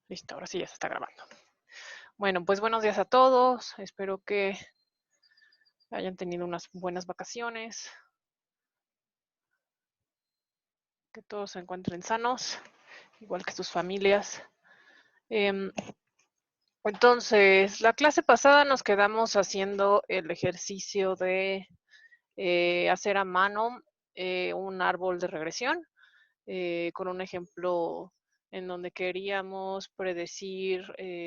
Listo, ahora sí ya se está grabando. Bueno, pues buenos días a todos. Espero que hayan tenido unas buenas vacaciones, que todos se encuentren sanos, igual que sus familias. Entonces, la clase pasada nos quedamos haciendo el ejercicio de hacer a mano un árbol de regresión con un ejemplo en donde queríamos predecir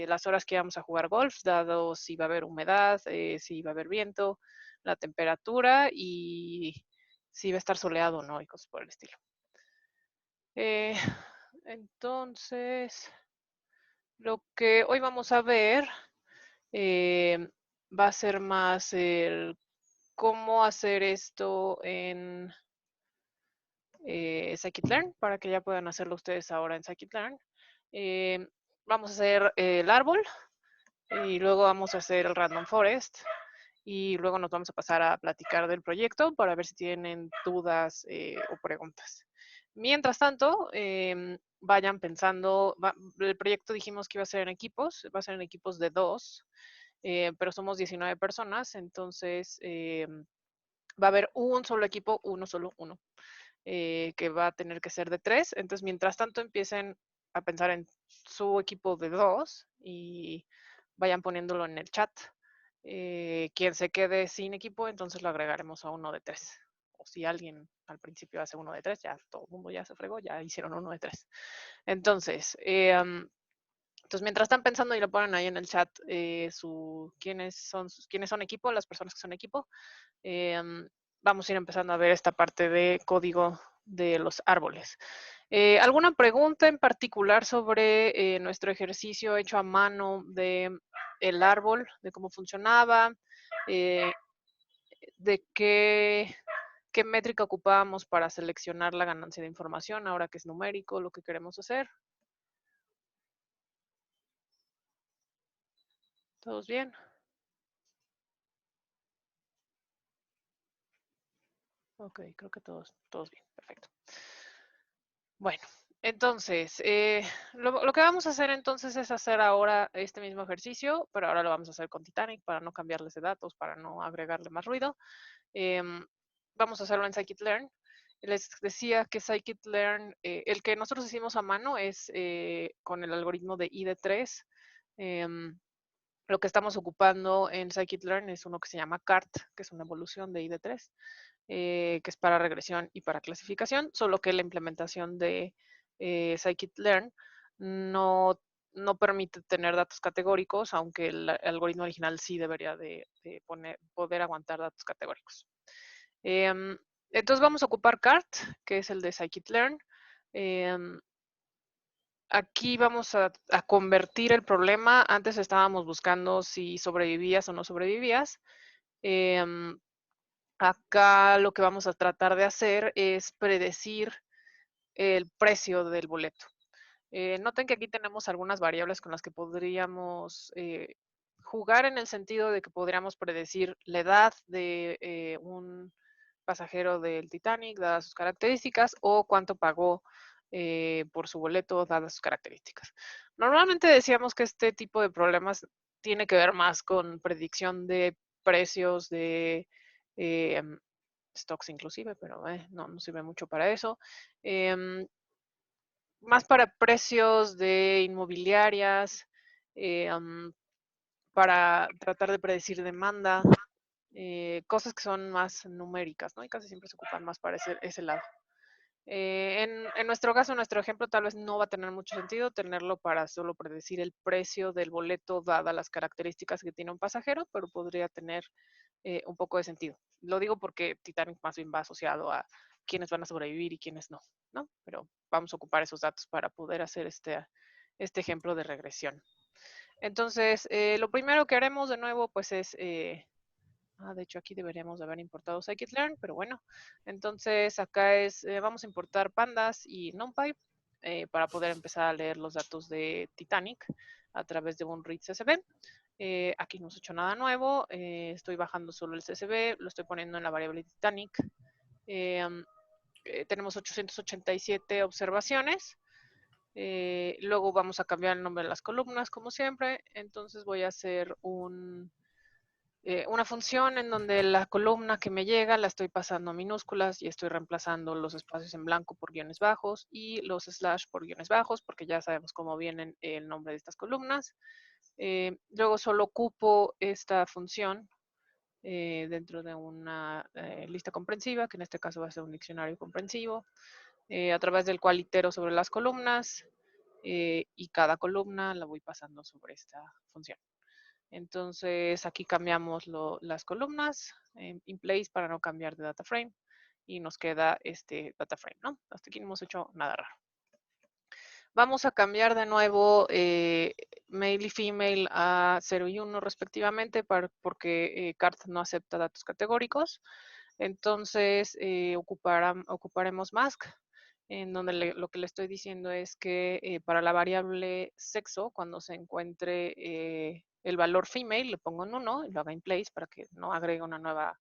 las horas que íbamos a jugar golf, dado si va a haber humedad, si va a haber viento, la temperatura y si va a estar soleado o no, y cosas por el estilo. Eh, entonces, lo que hoy vamos a ver eh, va a ser más el cómo hacer esto en Scikit-learn, para que ya puedan hacerlo ustedes ahora en Scikit-learn. Vamos a hacer el árbol y luego vamos a hacer el random forest y luego nos vamos a pasar a platicar del proyecto para ver si tienen dudas o preguntas. Mientras tanto, vayan pensando, el proyecto dijimos que iba a ser en equipos, va a ser en equipos de 2, pero somos 19 personas, entonces va a haber un solo equipo, uno, que va a tener que ser de 3. Entonces, mientras tanto, empiecen a pensar en su equipo de 2 y vayan poniéndolo en el chat. Quien se quede sin equipo, entonces lo agregaremos a uno de 3. O si alguien al principio hace uno de 3, ya todo el mundo ya se fregó, ya hicieron uno de 3. Entonces, mientras están pensando y lo ponen ahí en el chat, quiénes son equipo, las personas que son equipo, vamos a ir empezando a ver esta parte de código de los árboles. ¿Alguna pregunta en particular sobre nuestro ejercicio hecho a mano de el árbol, de cómo funcionaba, de qué métrica ocupábamos para seleccionar la ganancia de información, ahora que es numérico lo que queremos hacer? ¿Todos bien? Ok, creo que todos bien, perfecto. Bueno, entonces, lo que vamos a hacer entonces es hacer ahora este mismo ejercicio, pero ahora lo vamos a hacer con Titanic para no cambiarles de datos, para no agregarle más ruido. Vamos a hacerlo en Scikit-learn. Les decía que Scikit-learn, el que nosotros hicimos a mano es con el algoritmo de ID3. Lo que estamos ocupando en Scikit-learn es uno que se llama CART, que es una evolución de ID3, que es para regresión y para clasificación, solo que la implementación de Scikit-learn no permite tener datos categóricos, aunque el algoritmo original sí debería de poder aguantar datos categóricos. Entonces vamos a ocupar CART, que es el de Scikit-learn. Aquí vamos a convertir el problema. Antes estábamos buscando si sobrevivías o no sobrevivías. Acá lo que vamos a tratar de hacer es predecir el precio del boleto. Noten que aquí tenemos algunas variables con las que podríamos jugar, en el sentido de que podríamos predecir la edad de un pasajero del Titanic, dadas sus características, o cuánto pagó por su boleto, dadas sus características. Normalmente decíamos que este tipo de problemas tiene que ver más con predicción de precios de eh, stocks inclusive, pero no sirve mucho para eso. Más para precios de inmobiliarias, para tratar de predecir demanda, cosas que son más numéricas, ¿no? Y casi siempre se ocupan más para ese lado. En nuestro caso, nuestro ejemplo, tal vez no va a tener mucho sentido tenerlo para solo predecir el precio del boleto, dadas las características que tiene un pasajero, pero podría tener un poco de sentido. Lo digo porque Titanic más bien va asociado a quiénes van a sobrevivir y quiénes no, ¿no? Pero vamos a ocupar esos datos para poder hacer este ejemplo de regresión. Entonces, lo primero que haremos de nuevo, pues es de hecho, aquí deberíamos de haber importado Scikit-learn, pero bueno. Entonces, acá vamos a importar pandas y NumPy para poder empezar a leer los datos de Titanic a través de un read CSV. Aquí no hemos hecho nada nuevo. Estoy bajando solo el CSV, lo estoy poniendo en la variable Titanic. Tenemos 887 observaciones. Luego vamos a cambiar el nombre de las columnas, como siempre. Entonces voy a hacer una función en donde la columna que me llega la estoy pasando a minúsculas y estoy reemplazando los espacios en blanco por guiones bajos y los slash por guiones bajos, porque ya sabemos cómo vienen el nombre de estas columnas. Luego solo ocupo esta función dentro de una lista comprensiva, que en este caso va a ser un diccionario comprensivo, a través del cual itero sobre las columnas y cada columna la voy pasando sobre esta función. Entonces aquí cambiamos las columnas in place para no cambiar de data frame y nos queda este data frame, ¿no? Hasta aquí no hemos hecho nada raro. Vamos a cambiar de nuevo male y female a 0 y 1 respectivamente porque CART no acepta datos categóricos. Entonces ocuparemos mask, en donde lo que le estoy diciendo es que para la variable sexo, cuando se encuentre el valor female, le pongo en 1 y lo haga in place para que no agregue una nueva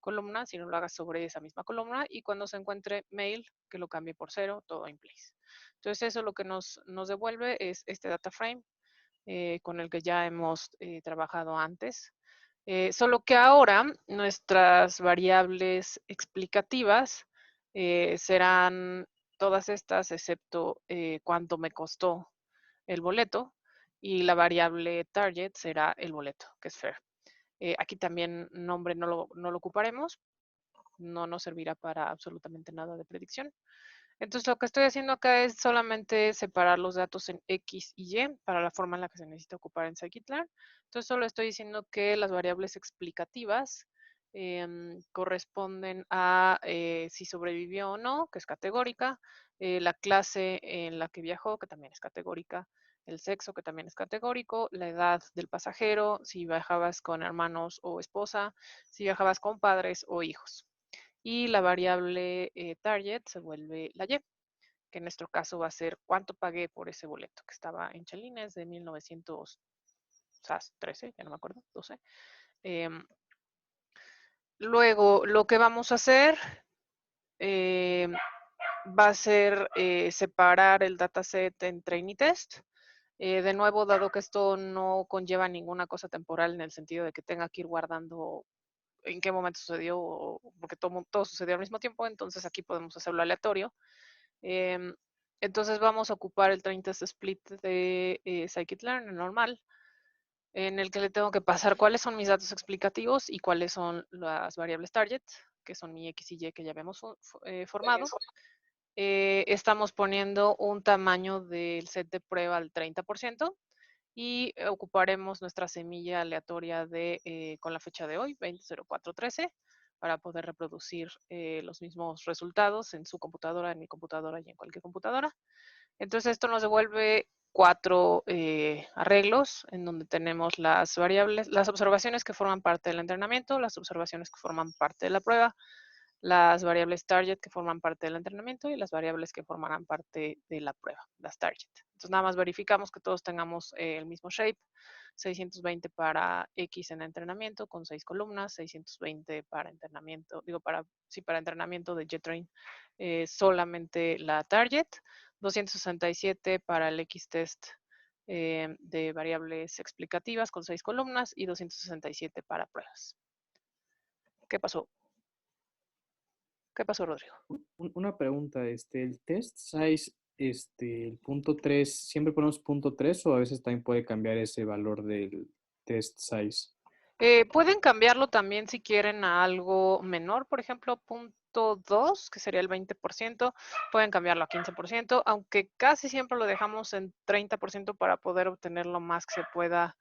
columna, sino lo haga sobre esa misma columna, y cuando se encuentre male, que lo cambie por 0, todo in place. Entonces eso lo que nos devuelve es este data frame con el que ya hemos trabajado antes. Solo que ahora nuestras variables explicativas serán todas estas, excepto cuánto me costó el boleto, y la variable target será el boleto, que es fair. Aquí también nombre no lo ocuparemos, no nos servirá para absolutamente nada de predicción. Entonces lo que estoy haciendo acá es solamente separar los datos en X y Y para la forma en la que se necesita ocupar en scikit-learn. Entonces solo estoy diciendo que las variables explicativas corresponden a si sobrevivió o no, que es categórica, la clase en la que viajó, que también es categórica, el sexo, que también es categórico, la edad del pasajero, si viajabas con hermanos o esposa, si viajabas con padres o hijos. Y la variable target se vuelve la Y, que en nuestro caso va a ser cuánto pagué por ese boleto, que estaba en chelines de 1913, ya no me acuerdo, 12. Luego, lo que vamos a hacer va a ser separar el dataset en train y test. De nuevo, dado que esto no conlleva ninguna cosa temporal en el sentido de que tenga que ir guardando en qué momento sucedió, porque todo sucedió al mismo tiempo, entonces aquí podemos hacerlo aleatorio. Entonces vamos a ocupar el train test split de scikit-learn, normal, en el que le tengo que pasar cuáles son mis datos explicativos y cuáles son las variables target, que son mi X y Y que ya habíamos formado. Estamos poniendo un tamaño del set de prueba al 30% y ocuparemos nuestra semilla aleatoria con la fecha de hoy, 20.04.13, para poder reproducir los mismos resultados en su computadora, en mi computadora y en cualquier computadora. Entonces esto nos devuelve 4 arreglos en donde tenemos las variables, las observaciones que forman parte del entrenamiento, las observaciones que forman parte de la prueba, las variables target que forman parte del entrenamiento y las variables que formarán parte de la prueba, las target. Entonces nada más verificamos que todos tengamos el mismo shape, 620 para X en entrenamiento con 6 columnas, 620 para entrenamiento, para entrenamiento de JetTrain solamente la target, 267 para el X-test de variables explicativas con 6 columnas y 267 para pruebas. ¿Qué pasó? ¿Qué pasó, Rodrigo? Una pregunta, el test size, el punto 3, ¿siempre ponemos punto 3 o a veces también puede cambiar ese valor del test size? Pueden cambiarlo también si quieren a algo menor, por ejemplo, punto 2, que sería el 20%, pueden cambiarlo a 15%, aunque casi siempre lo dejamos en 30% para poder obtener lo más que se pueda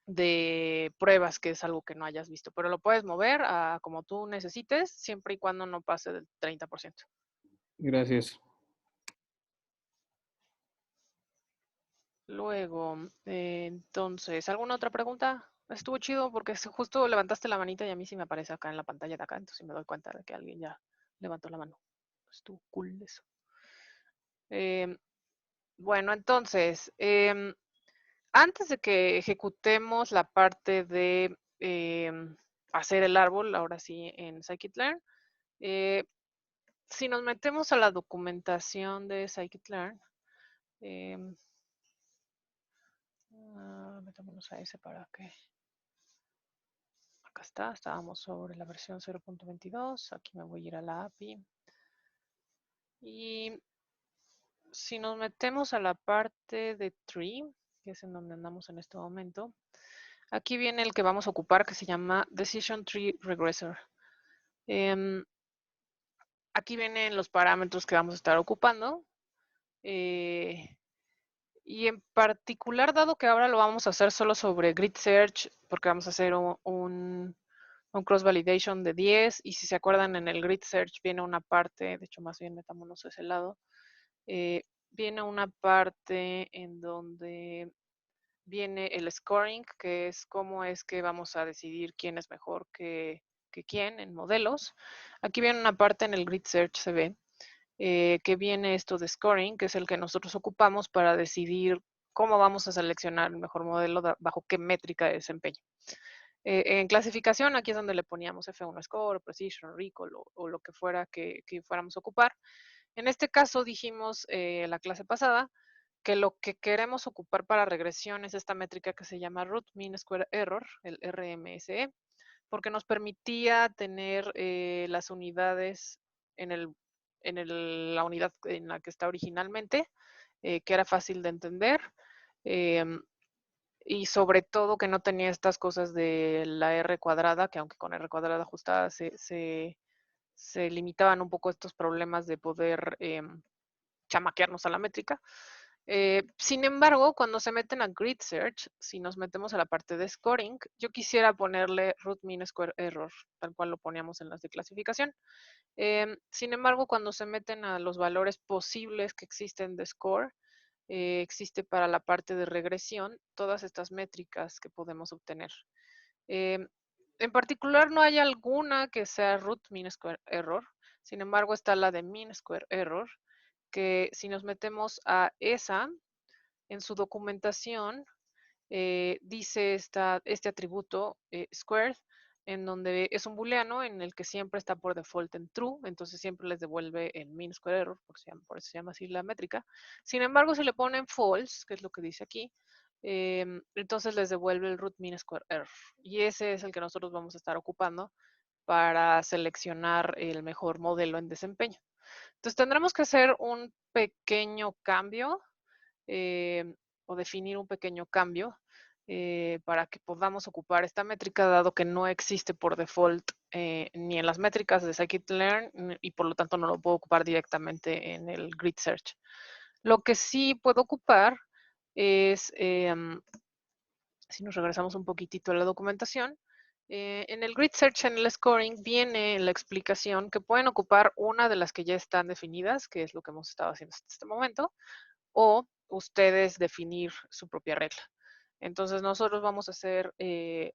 de pruebas, que es algo que no hayas visto, pero lo puedes mover a como tú necesites, siempre y cuando no pase del 30%. Gracias. Luego, entonces, ¿alguna otra pregunta? Estuvo chido porque justo levantaste la manita y a mí sí me aparece acá en la pantalla de acá, entonces me doy cuenta de que alguien ya levantó la mano. Estuvo cool eso. Bueno, entonces, antes de que ejecutemos la parte de hacer el árbol, ahora sí en scikit-learn, si nos metemos a la documentación de scikit-learn, metámonos a ese para que... Acá está, estábamos sobre la versión 0.22, aquí me voy a ir a la API. Y si nos metemos a la parte de tree, que es en donde andamos en este momento, aquí viene el que vamos a ocupar, que se llama Decision Tree Regressor. Aquí vienen los parámetros que vamos a estar ocupando. Y en particular, dado que ahora lo vamos a hacer solo sobre grid search, porque vamos a hacer un cross validation de 10, y si se acuerdan, en el grid search viene una parte, de hecho más bien metámonos a ese lado, viene una parte en donde viene el scoring, que es cómo es que vamos a decidir quién es mejor que quién en modelos. Aquí viene una parte en el grid search, se ve, que viene esto de scoring, que es el que nosotros ocupamos para decidir cómo vamos a seleccionar el mejor modelo bajo qué métrica de desempeño. En clasificación, aquí es donde le poníamos F1 Score, Precision, Recall o lo que fuera que fuéramos a ocupar. En este caso dijimos la clase pasada que lo que queremos ocupar para regresión es esta métrica que se llama Root Mean Square Error, el RMSE, porque nos permitía tener las unidades la unidad en la que está originalmente, que era fácil de entender, y sobre todo que no tenía estas cosas de la R cuadrada, que aunque con R cuadrada ajustada se limitaban un poco estos problemas de poder chamaquearnos a la métrica. Sin embargo, cuando se meten a Grid Search, si nos metemos a la parte de scoring, yo quisiera ponerle Root Mean Square Error, tal cual lo poníamos en las de clasificación. Sin embargo, cuando se meten a los valores posibles que existen de score, existe para la parte de regresión todas estas métricas que podemos obtener. En particular, no hay alguna que sea Root Mean Square Error. Sin embargo, está la de Mean Square Error, que si nos metemos a esa, en su documentación dice este atributo squared, en donde es un booleano en el que siempre está por default en true, entonces siempre les devuelve el mean square error, por eso se llama así la métrica. Sin embargo, si le ponen false, que es lo que dice aquí, entonces les devuelve el root mean square error. Y ese es el que nosotros vamos a estar ocupando para seleccionar el mejor modelo en desempeño. Entonces tendremos que hacer un pequeño cambio o definir un pequeño cambio para que podamos ocupar esta métrica, dado que no existe por default ni en las métricas de scikit-learn y por lo tanto no lo puedo ocupar directamente en el grid search. Lo que sí puedo ocupar es, si nos regresamos un poquitito a la documentación, en el grid search, en el scoring, viene la explicación que pueden ocupar una de las que ya están definidas, que es lo que hemos estado haciendo hasta este momento, o ustedes definir su propia regla. Entonces nosotros vamos a hacer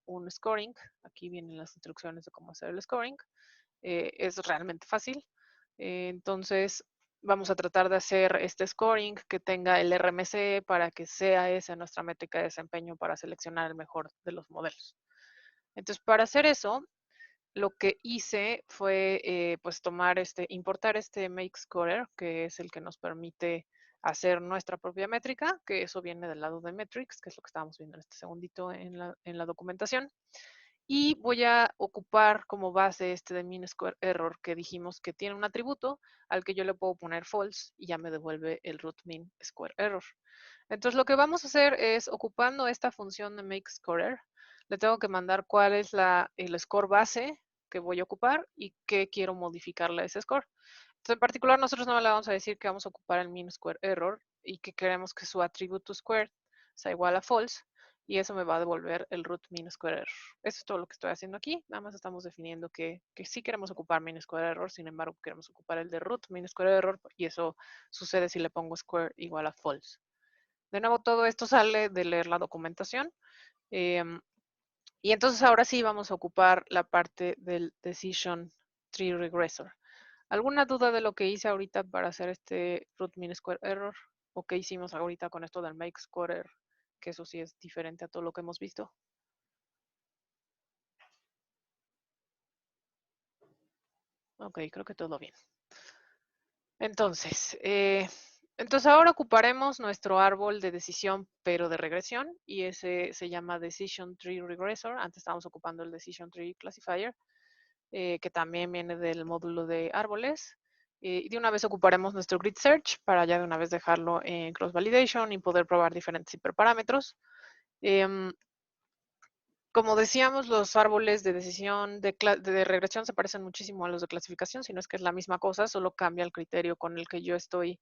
un scoring. Aquí vienen las instrucciones de cómo hacer el scoring. Es realmente fácil. Entonces vamos a tratar de hacer este scoring que tenga el RMC para que sea esa nuestra métrica de desempeño para seleccionar el mejor de los modelos. Entonces para hacer eso, lo que hice fue pues importar este make scorer, que es el que nos permite hacer nuestra propia métrica, que eso viene del lado de metrics, que es lo que estábamos viendo en este segundito en la documentación. Y voy a ocupar como base este de mean square error, que dijimos que tiene un atributo al que yo le puedo poner false y ya me devuelve el root mean square error. Entonces lo que vamos a hacer es, ocupando esta función de make scorer, le tengo que mandar cuál es el score base que voy a ocupar y qué quiero modificarle a ese score. Entonces, en particular, nosotros no le vamos a decir que vamos a ocupar el mean square error y que queremos que su atributo square sea igual a false, y eso me va a devolver el root mean square error. Eso es todo lo que estoy haciendo aquí. Nada más estamos definiendo que sí queremos ocupar mean square error, sin embargo, queremos ocupar el de root mean square error, y eso sucede si le pongo square igual a false. De nuevo, todo esto sale de leer la documentación. Y entonces ahora sí vamos a ocupar la parte del Decision Tree Regressor. ¿Alguna duda de lo que hice ahorita para hacer este root mean square error? ¿O qué hicimos ahorita con esto del make square? Que eso sí es diferente a todo lo que hemos visto. Ok, creo que todo bien. Entonces, ahora ocuparemos nuestro árbol de decisión, pero de regresión, y ese se llama Decision Tree Regressor. Antes estábamos ocupando el Decision Tree Classifier, que también viene del módulo de árboles. Y de una vez ocuparemos nuestro Grid Search para ya de una vez dejarlo en Cross Validation y poder probar diferentes hiperparámetros. Como decíamos, los árboles de decisión de regresión se parecen muchísimo a los de clasificación, si no es que es la misma cosa, solo cambia el criterio con el que yo estoy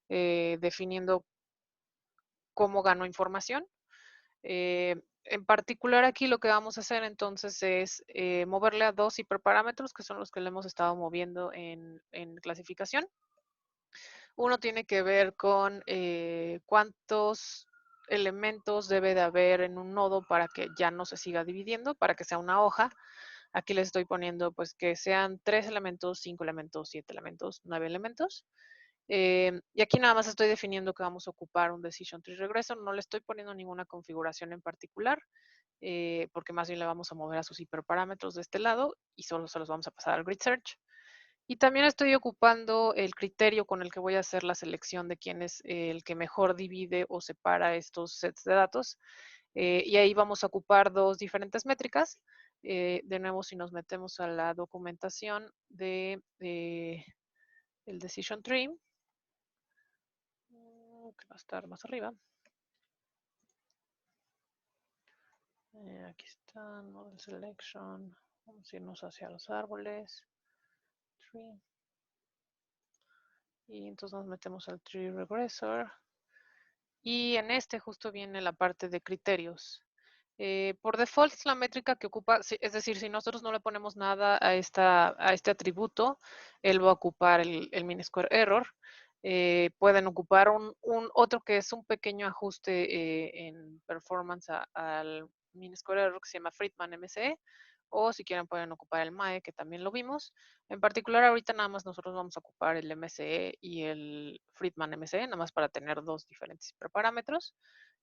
definiendo cómo gano información. En particular aquí lo que vamos a hacer entonces es moverle a dos hiperparámetros que son los que le hemos estado moviendo en clasificación. Uno tiene que ver con cuántos elementos debe de haber en un nodo para que ya no se siga dividiendo, para que sea una hoja. Aquí les estoy poniendo pues que sean 3 elementos, 5 elementos, 7 elementos, 9 elementos. Y aquí nada más estoy definiendo que vamos a ocupar un Decision Tree Regressor. No le estoy poniendo ninguna configuración en particular, porque más bien le vamos a mover a sus hiperparámetros de este lado y solo se los vamos a pasar al Grid Search. Y también estoy ocupando el criterio con el que voy a hacer la selección de quién es el que mejor divide o separa estos sets de datos. Y ahí vamos a ocupar dos diferentes métricas. De nuevo, si nos metemos a la documentación de el Decision Tree, que va a estar más arriba. Aquí está, Model Selection. Vamos a irnos hacia los árboles. Tree. Y entonces nos metemos al Tree Regressor. Y en este justo viene la parte de criterios. Por default la métrica que ocupa, es decir, si nosotros no le ponemos nada a este atributo, él va a ocupar el Minisquare Error. Pueden ocupar otro que es un pequeño ajuste en performance al Minisquare Error que se llama Friedman MCE, o si quieren pueden ocupar el MAE, que también lo vimos. En particular, ahorita nada más nosotros vamos a ocupar el MCE y el Friedman MCE, nada más para tener dos diferentes parámetros.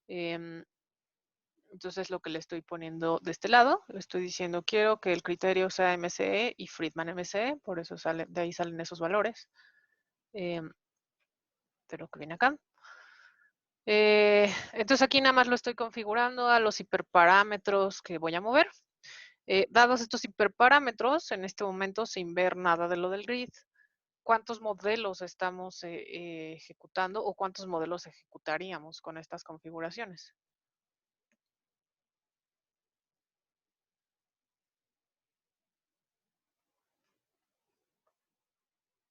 Entonces, lo que le estoy poniendo de este lado, le estoy diciendo, quiero que el criterio sea MCE y Friedman MCE, por eso de ahí salen esos valores de lo que viene acá. Entonces, aquí nada más lo estoy configurando a los hiperparámetros que voy a mover. Dados estos hiperparámetros, en este momento, sin ver nada de lo del grid, ¿cuántos modelos estamos ejecutando o cuántos modelos ejecutaríamos con estas configuraciones?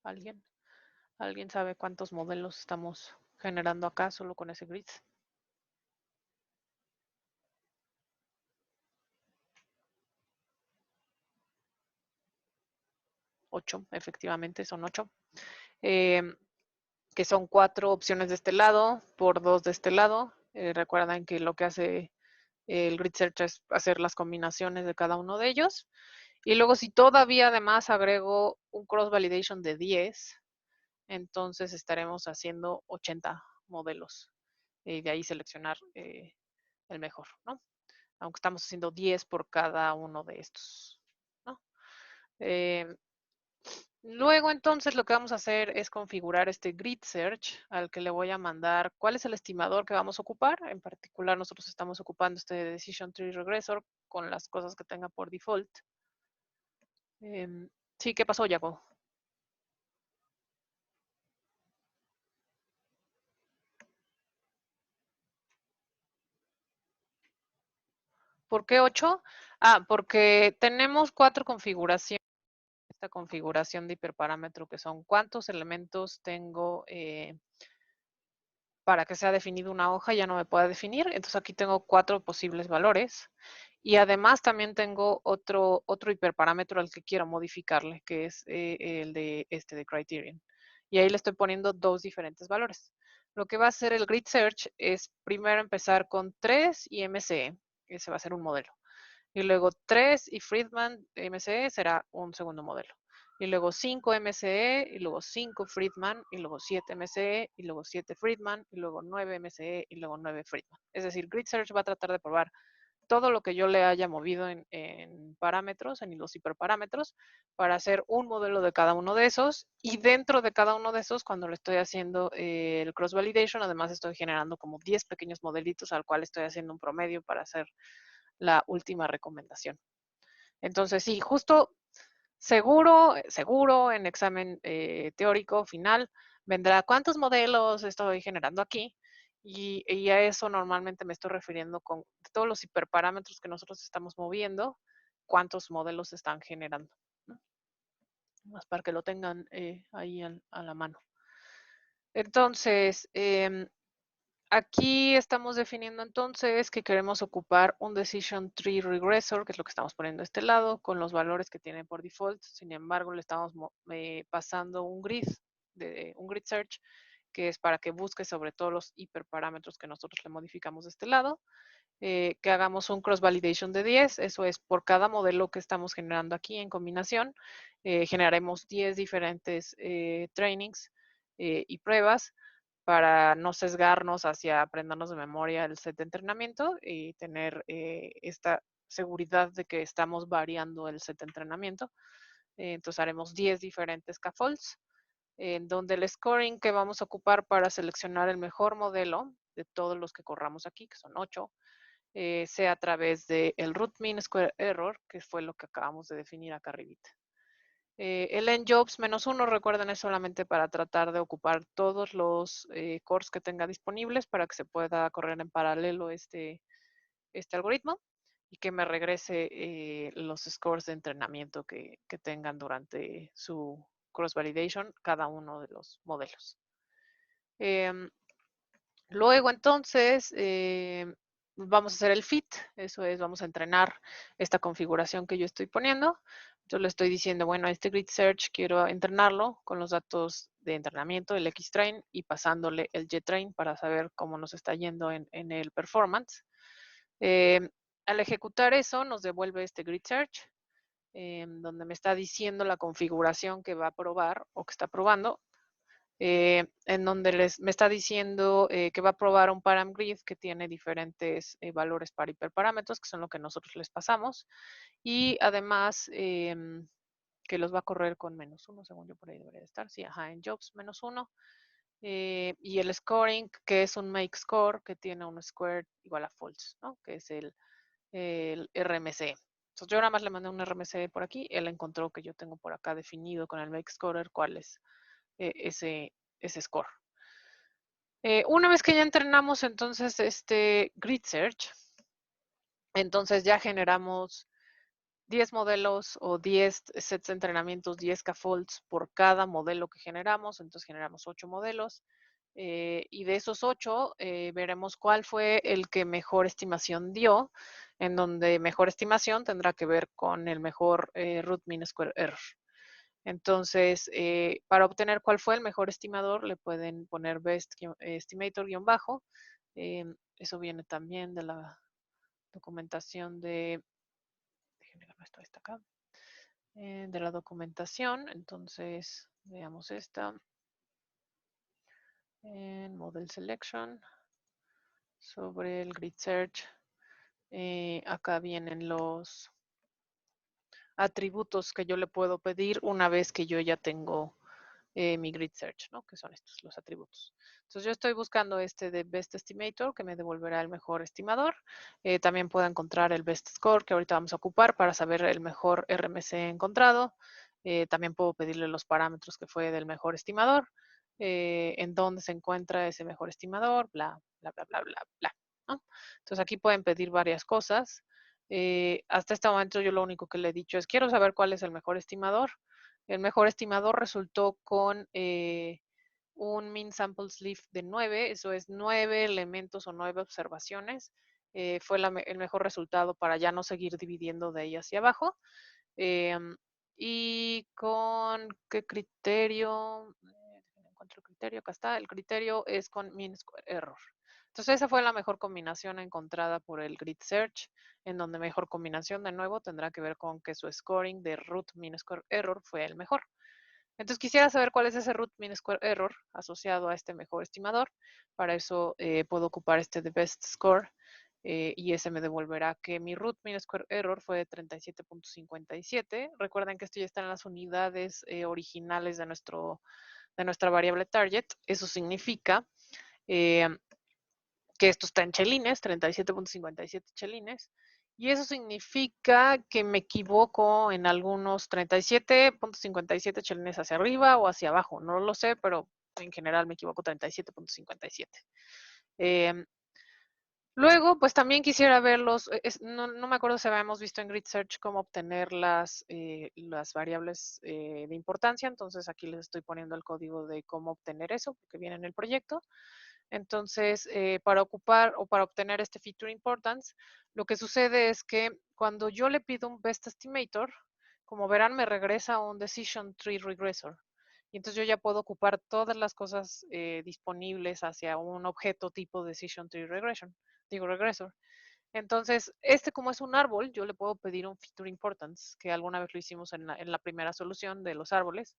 ¿Alguien? ¿Alguien sabe cuántos modelos estamos generando acá solo con ese grid? 8, efectivamente, son 8. Que son 4 opciones de este lado por 2 de este lado. Recuerdan que lo que hace el grid search es hacer las combinaciones de cada uno de ellos. Y luego si todavía además agrego un cross validation de 10, entonces estaremos haciendo 80 modelos. Y de ahí seleccionar el mejor, ¿no? Aunque estamos haciendo 10 por cada uno de estos, ¿no? Luego entonces lo que vamos a hacer es configurar este grid search al que le voy a mandar cuál es el estimador que vamos a ocupar. En particular nosotros estamos ocupando este Decision Tree Regressor con las cosas que tenga por default. Sí, ¿qué pasó, Jaco? ¿Por qué 8? Porque tenemos 4 configuraciones. Esta configuración de hiperparámetro que son cuántos elementos tengo para que sea definido una hoja, ya no me pueda definir. Entonces aquí tengo 4 posibles valores. Y además también tengo otro hiperparámetro al que quiero modificarle, que es el de de criterion. Y ahí le estoy poniendo 2 diferentes valores. Lo que va a hacer el grid search es primero empezar con 3 y MCE. Ese va a ser un modelo. Y luego 3 y Friedman MCE será un segundo modelo. Y luego 5 MCE, y luego 5 Friedman, y luego 7 MCE, y luego 7 Friedman, y luego 9 MCE, y luego 9 Friedman. Es decir, Grid Search va a tratar de probar todo lo que yo le haya movido en parámetros, en los hiperparámetros, para hacer un modelo de cada uno de esos. Y dentro de cada uno de esos, cuando le estoy haciendo el cross validation, además estoy generando como 10 pequeños modelitos al cual estoy haciendo un promedio para hacer la última recomendación. Entonces, sí, justo seguro en examen teórico final vendrá cuántos modelos estoy generando aquí, y a eso normalmente me estoy refiriendo con todos los hiperparámetros que nosotros estamos moviendo, cuántos modelos están generando, ¿no? Más para que lo tengan ahí a la mano. Entonces, aquí estamos definiendo entonces que queremos ocupar un Decision Tree Regressor, que es lo que estamos poniendo a este lado, con los valores que tiene por default. Sin embargo, le estamos pasando un grid search, que es para que busque sobre todos los hiperparámetros que nosotros le modificamos de este lado. Que hagamos un cross validation de 10, eso es por cada modelo que estamos generando aquí en combinación, generaremos 10 diferentes trainings y pruebas para no sesgarnos hacia aprendernos de memoria el set de entrenamiento y tener esta seguridad de que estamos variando el set de entrenamiento. Entonces haremos 10 diferentes scaffolds, en donde el scoring que vamos a ocupar para seleccionar el mejor modelo de todos los que corramos aquí, que son 8, sea a través del root mean square error, que fue lo que acabamos de definir acá arribita. El njobs -1, recuerden, es solamente para tratar de ocupar todos los cores que tenga disponibles para que se pueda correr en paralelo este algoritmo y que me regrese los scores de entrenamiento que tengan durante su cross validation cada uno de los modelos. Luego entonces vamos a hacer el fit, eso es, vamos a entrenar esta configuración que yo estoy poniendo. Yo le estoy diciendo, bueno, este grid search quiero entrenarlo con los datos de entrenamiento, el X-Train, y pasándole el Y-Train para saber cómo nos está yendo en el performance. Al ejecutar eso, nos devuelve este grid search, donde me está diciendo la configuración que va a probar o que está probando, en donde me está diciendo que va a probar un param grid que tiene diferentes valores para hiperparámetros, que son lo que nosotros les pasamos, y además que los va a correr con -1, según yo por ahí debería estar, sí, ajá, en jobs -1, y el scoring, que es un make score, que tiene un square igual a false, ¿no? Que es el RMC. Entonces yo nada más le mandé un RMC por aquí, él encontró que yo tengo por acá definido con el make scorer cuál es ese score. Una vez que ya entrenamos entonces este grid search, entonces ya generamos 10 modelos o 10 sets de entrenamientos, 10 scaffolds por cada modelo que generamos, entonces generamos 8 modelos. Y de esos 8 veremos cuál fue el que mejor estimación dio, en donde mejor estimación tendrá que ver con el mejor root mean square error. Entonces, para obtener cuál fue el mejor estimador, le pueden poner best estimator guión bajo. Eso viene también de la documentación déjenme ver esto está acá, de la documentación. Entonces, veamos esta. En Model Selection, sobre el Grid Search. Acá vienen los atributos que yo le puedo pedir una vez que yo ya tengo mi grid search, ¿no? Que son estos, los atributos. Entonces yo estoy buscando este de best estimator, que me devolverá el mejor estimador. También puedo encontrar el best score, que ahorita vamos a ocupar para saber el mejor RMC encontrado. También puedo pedirle los parámetros que fue del mejor estimador, en dónde se encuentra ese mejor estimador, bla, bla, bla, bla, bla, bla, ¿no? Entonces aquí pueden pedir varias cosas. Hasta este momento yo lo único que le he dicho es, quiero saber cuál es el mejor estimador. El mejor estimador resultó con un mean sample sleeve de 9, eso es 9 elementos o 9 observaciones. Fue el mejor resultado para ya no seguir dividiendo de ahí hacia abajo. ¿Y con qué criterio? Encuentro el criterio, acá está. El criterio es con mean square error. Entonces esa fue la mejor combinación encontrada por el grid search, en donde mejor combinación de nuevo tendrá que ver con que su scoring de root mean square error fue el mejor. Entonces quisiera saber cuál es ese root mean square error asociado a este mejor estimador. Para eso puedo ocupar este de best score, y ese me devolverá que mi root mean square error fue de 37.57. Recuerden que esto ya está en las unidades originales de nuestra variable target. Eso significa eh, que esto está en chelines, 37.57 chelines. Y eso significa que me equivoco en algunos 37.57 chelines hacia arriba o hacia abajo. No lo sé, pero en general me equivoco 37.57. Eh, Luego, pues también quisiera verlos, no me acuerdo si habíamos visto en Grid Search cómo obtener las variables de importancia, entonces aquí les estoy poniendo el código de cómo obtener eso, porque viene en el proyecto. Entonces, para ocupar o para obtener este feature importance, lo que sucede es que cuando yo le pido un best estimator, como verán, me regresa un decision tree regressor. Y entonces yo ya puedo ocupar todas las cosas disponibles hacia un objeto tipo decision tree regression, digo regresor. Entonces, como es un árbol, yo le puedo pedir un feature importance, que alguna vez lo hicimos en la primera solución de los árboles.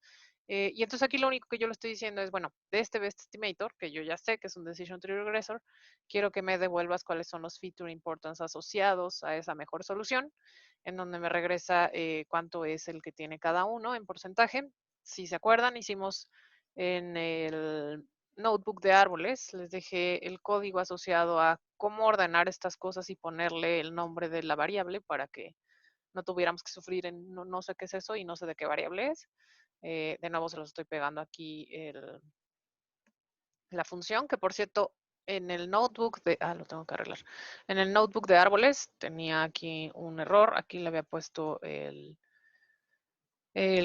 Y entonces aquí lo único que yo le estoy diciendo es, bueno, de este best estimator, que yo ya sé que es un decision tree regressor, quiero que me devuelvas cuáles son los feature importance asociados a esa mejor solución, en donde me regresa cuánto es el que tiene cada uno en porcentaje. Si se acuerdan, hicimos en el notebook de árboles, les dejé el código asociado a cómo ordenar estas cosas y ponerle el nombre de la variable para que no tuviéramos que sufrir en no sé qué es eso y no sé de qué variable es. De nuevo se los estoy pegando aquí la función, que por cierto, en el notebook lo tengo que arreglar. En el notebook de árboles tenía aquí un error, aquí le había puesto el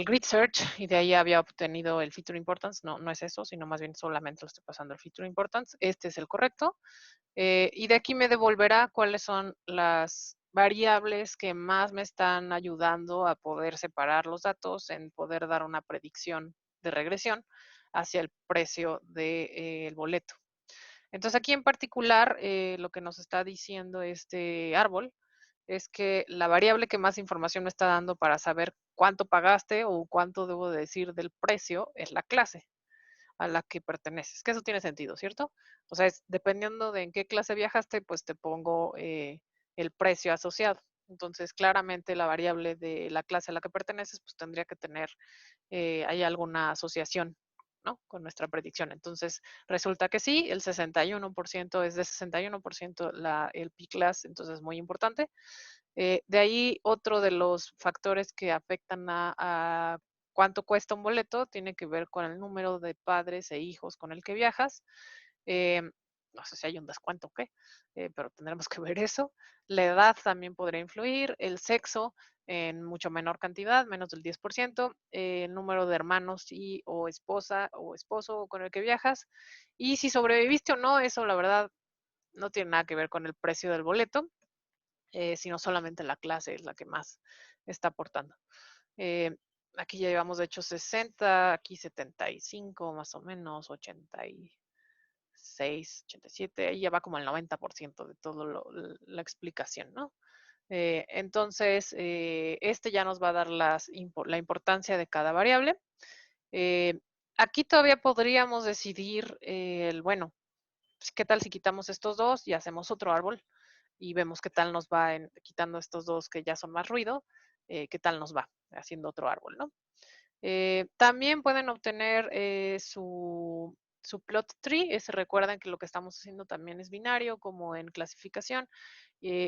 grid search y de ahí había obtenido el feature importance. No, no es eso, sino más bien solamente lo estoy pasando el feature importance. Este es el correcto. Y de aquí me devolverá cuáles son las variables que más me están ayudando a poder separar los datos, en poder dar una predicción de regresión hacia el precio del boleto. Entonces aquí en particular lo que nos está diciendo este árbol es que la variable que más información me está dando para saber cuánto pagaste o cuánto debo decir del precio es la clase a la que perteneces. Que eso tiene sentido, ¿cierto? O sea, dependiendo de en qué clase viajaste, pues te pongo el precio asociado. Entonces, claramente la variable de la clase a la que perteneces, pues tendría que tener hay alguna asociación, ¿no? Con nuestra predicción. Entonces, resulta que sí, el 61% es de 61% el P-Class, entonces es muy importante. De ahí, otro de los factores que afectan a cuánto cuesta un boleto tiene que ver con el número de padres e hijos con el que viajas. Eh, no sé si hay un descuento o qué, pero tendremos que ver eso. La edad también podría influir, el sexo en mucho menor cantidad, menos del 10%, el número de hermanos y o esposa o esposo con el que viajas, y si sobreviviste o no, eso la verdad no tiene nada que ver con el precio del boleto, sino solamente la clase es la que más está aportando. Eh, Aquí ya llevamos de hecho 60, aquí 75 más o menos, 86, 87, ahí ya va como el 90% de toda la explicación, ¿no? Entonces, este ya nos va a dar la importancia de cada variable. Eh, Aquí todavía podríamos decidir, bueno, pues, ¿qué tal si quitamos estos dos y hacemos otro árbol? Y vemos qué tal nos va quitando estos dos que ya son más ruido, qué tal nos va haciendo otro árbol, ¿no? También pueden obtener su plot tree. Recuerden que lo que estamos haciendo también es binario, como en clasificación,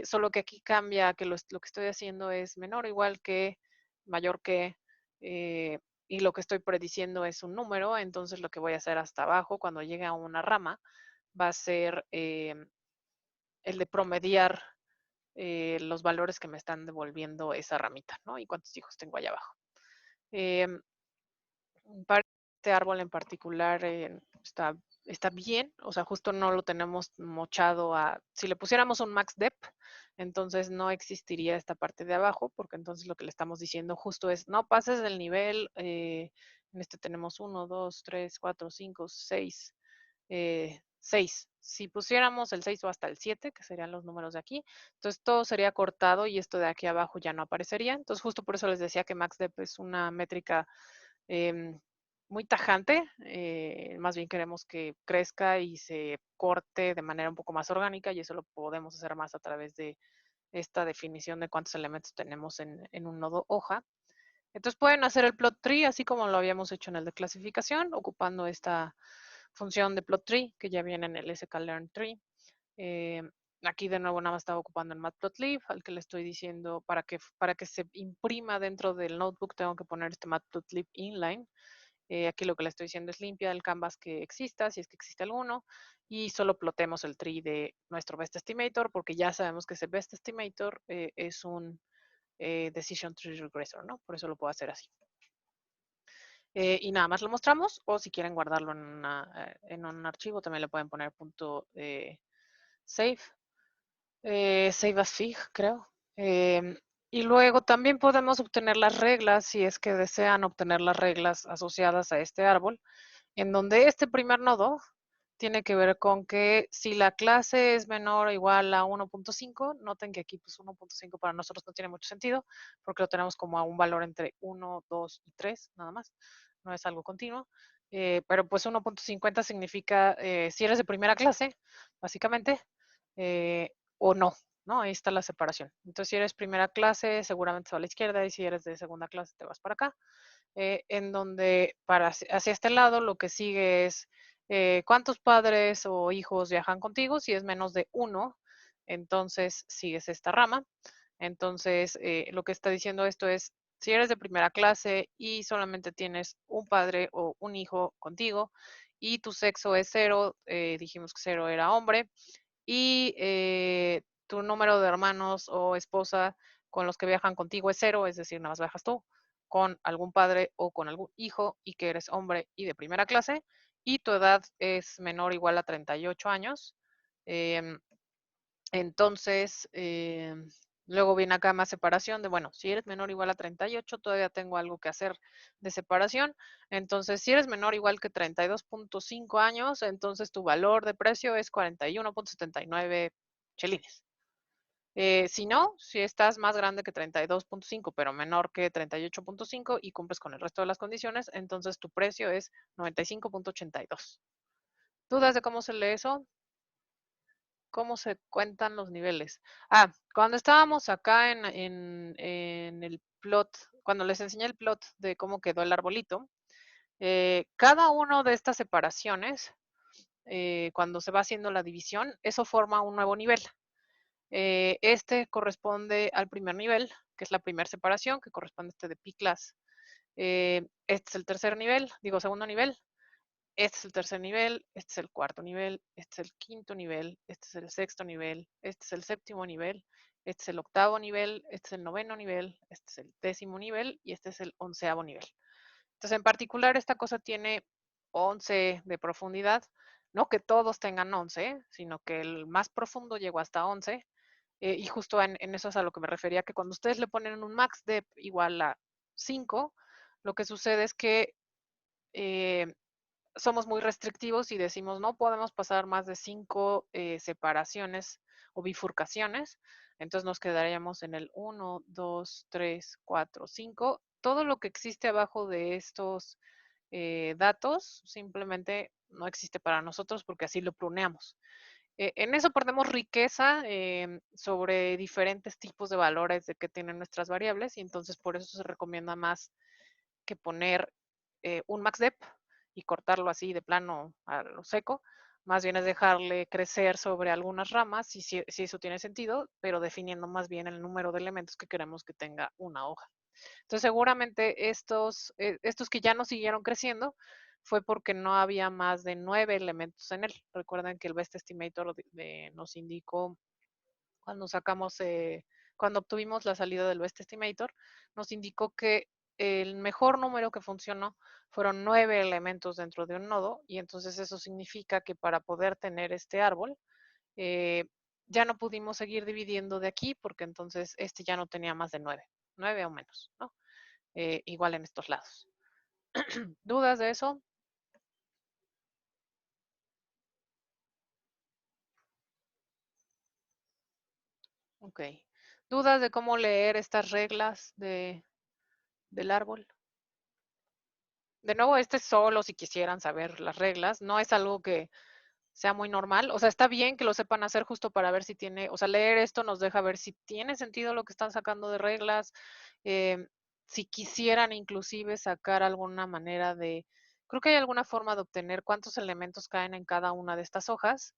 solo que aquí cambia que lo que estoy haciendo es menor o igual que, mayor que, eh, y lo que estoy prediciendo es un número. Entonces lo que voy a hacer hasta abajo, cuando llegue a una rama, va a ser el de promediar los valores que me están devolviendo esa ramita, ¿no? Y cuántos hijos tengo allá abajo. Eh, para este árbol en particular está bien, o sea, justo no lo tenemos mochado si le pusiéramos un max depth, entonces no existiría esta parte de abajo, porque entonces lo que le estamos diciendo justo es, no pases del nivel, en este tenemos 1, 2, 3, 4, 5, 6, 6. Si pusiéramos el 6 o hasta el 7, que serían los números de aquí, entonces todo sería cortado y esto de aquí abajo ya no aparecería. Entonces justo por eso les decía que max depth es una métrica eh, muy tajante, más bien queremos que crezca y se corte de manera un poco más orgánica y eso lo podemos hacer más a través de esta definición de cuántos elementos tenemos en un nodo hoja. Entonces pueden hacer el plot tree así como lo habíamos hecho en el de clasificación, ocupando esta función de plot tree que ya viene en el sklearn tree. Eh, Aquí de nuevo nada más estaba ocupando el matplotlib, al que le estoy diciendo para que se imprima dentro del notebook tengo que poner este matplotlib inline. Aquí lo que le estoy diciendo es limpia el canvas que exista, si es que existe alguno, y solo plotemos el tree de nuestro best estimator, porque ya sabemos que ese best estimator es un decision tree regressor, ¿no? Por eso lo puedo hacer así. Y nada más lo mostramos, o si quieren guardarlo en un archivo, también le pueden poner punto save, save as fig, creo. Y luego también podemos obtener las reglas, si es que desean obtener las reglas asociadas a este árbol, en donde este primer nodo tiene que ver con que si la clase es menor o igual a 1.5, noten que aquí pues 1.5 para nosotros no tiene mucho sentido, porque lo tenemos como a un valor entre 1, 2 y 3, nada más, no es algo continuo, pero pues 1.50 significa si eres de primera clase, básicamente, o no, ¿no? Ahí está la separación. Entonces, si eres primera clase, seguramente va a la izquierda, y si eres de segunda clase, te vas para acá. En donde hacia este lado lo que sigue es cuántos padres o hijos viajan contigo. Si es menos de uno, entonces sigues esta rama. Entonces, lo que está diciendo esto es, si eres de primera clase y solamente tienes un padre o un hijo contigo y tu sexo es cero, dijimos que cero era hombre, y tu número de hermanos o esposa con los que viajan contigo es cero, es decir, nada más viajas tú, con algún padre o con algún hijo y que eres hombre y de primera clase, y tu edad es menor o igual a 38 años. em, entonces, luego viene acá más separación de, bueno, si eres menor o igual a 38, todavía tengo algo que hacer de separación. Entonces, si eres menor o igual que 32.5 años, entonces tu valor de precio es 41.79 chelines. Si no, si estás más grande que 32.5, pero menor que 38.5 y cumples con el resto de las condiciones, entonces tu precio es 95.82. ¿Dudas de cómo se lee eso? ¿Cómo se cuentan los niveles? Cuando estábamos acá en el plot, cuando les enseñé el plot de cómo quedó el arbolito, cada una de estas separaciones, cuando se va haciendo la división, eso forma un nuevo nivel. Este corresponde al primer nivel, que es la primera separación, que corresponde a este de P-Class. Este es el tercer nivel, digo segundo nivel, este es el tercer nivel, este es el cuarto nivel, este es el quinto nivel, este es el sexto nivel, este es el séptimo nivel, este es el octavo nivel, este es el noveno nivel, este es el décimo nivel y este es el onceavo nivel. Entonces, en particular, esta cosa tiene 11 de profundidad, no que todos tengan 11, sino que el más profundo llegó hasta 11, y justo en eso es a lo que me refería, que cuando ustedes le ponen un max depth igual a 5, lo que sucede es que eh, somos muy restrictivos y decimos no podemos pasar más de 5 separaciones o bifurcaciones, entonces nos quedaríamos en el 1, 2, 3, 4, 5. Todo lo que existe abajo de estos datos simplemente no existe para nosotros porque así lo pruneamos. En eso perdemos riqueza sobre diferentes tipos de valores de que tienen nuestras variables y entonces por eso se recomienda más que poner un max dep y cortarlo así de plano a lo seco. Más bien es dejarle crecer sobre algunas ramas, si eso tiene sentido, pero definiendo más bien el número de elementos que queremos que tenga una hoja. Entonces, seguramente estos que ya no siguieron creciendo fue porque no había más de 9 elementos en él. Recuerden que el Best Estimator nos indicó cuando sacamos, cuando obtuvimos la salida del Best Estimator, nos indicó que el mejor número que funcionó fueron 9 elementos dentro de un nodo y entonces eso significa que para poder tener este árbol, eh, ya no pudimos seguir dividiendo de aquí porque entonces este ya no tenía más de 9 o menos, ¿no? Igual en estos lados. ¿Dudas de eso? Ok. ¿Dudas de cómo leer estas reglas del árbol? de nuevo, este es solo si quisieran saber las reglas, no es algo que sea muy normal. O sea, está bien que lo sepan hacer justo para ver si tiene, o sea, leer esto nos deja ver si tiene sentido lo que están sacando de reglas, em, si quisieran inclusive sacar alguna manera de, creo que hay alguna forma de obtener cuántos elementos caen en cada una de estas hojas.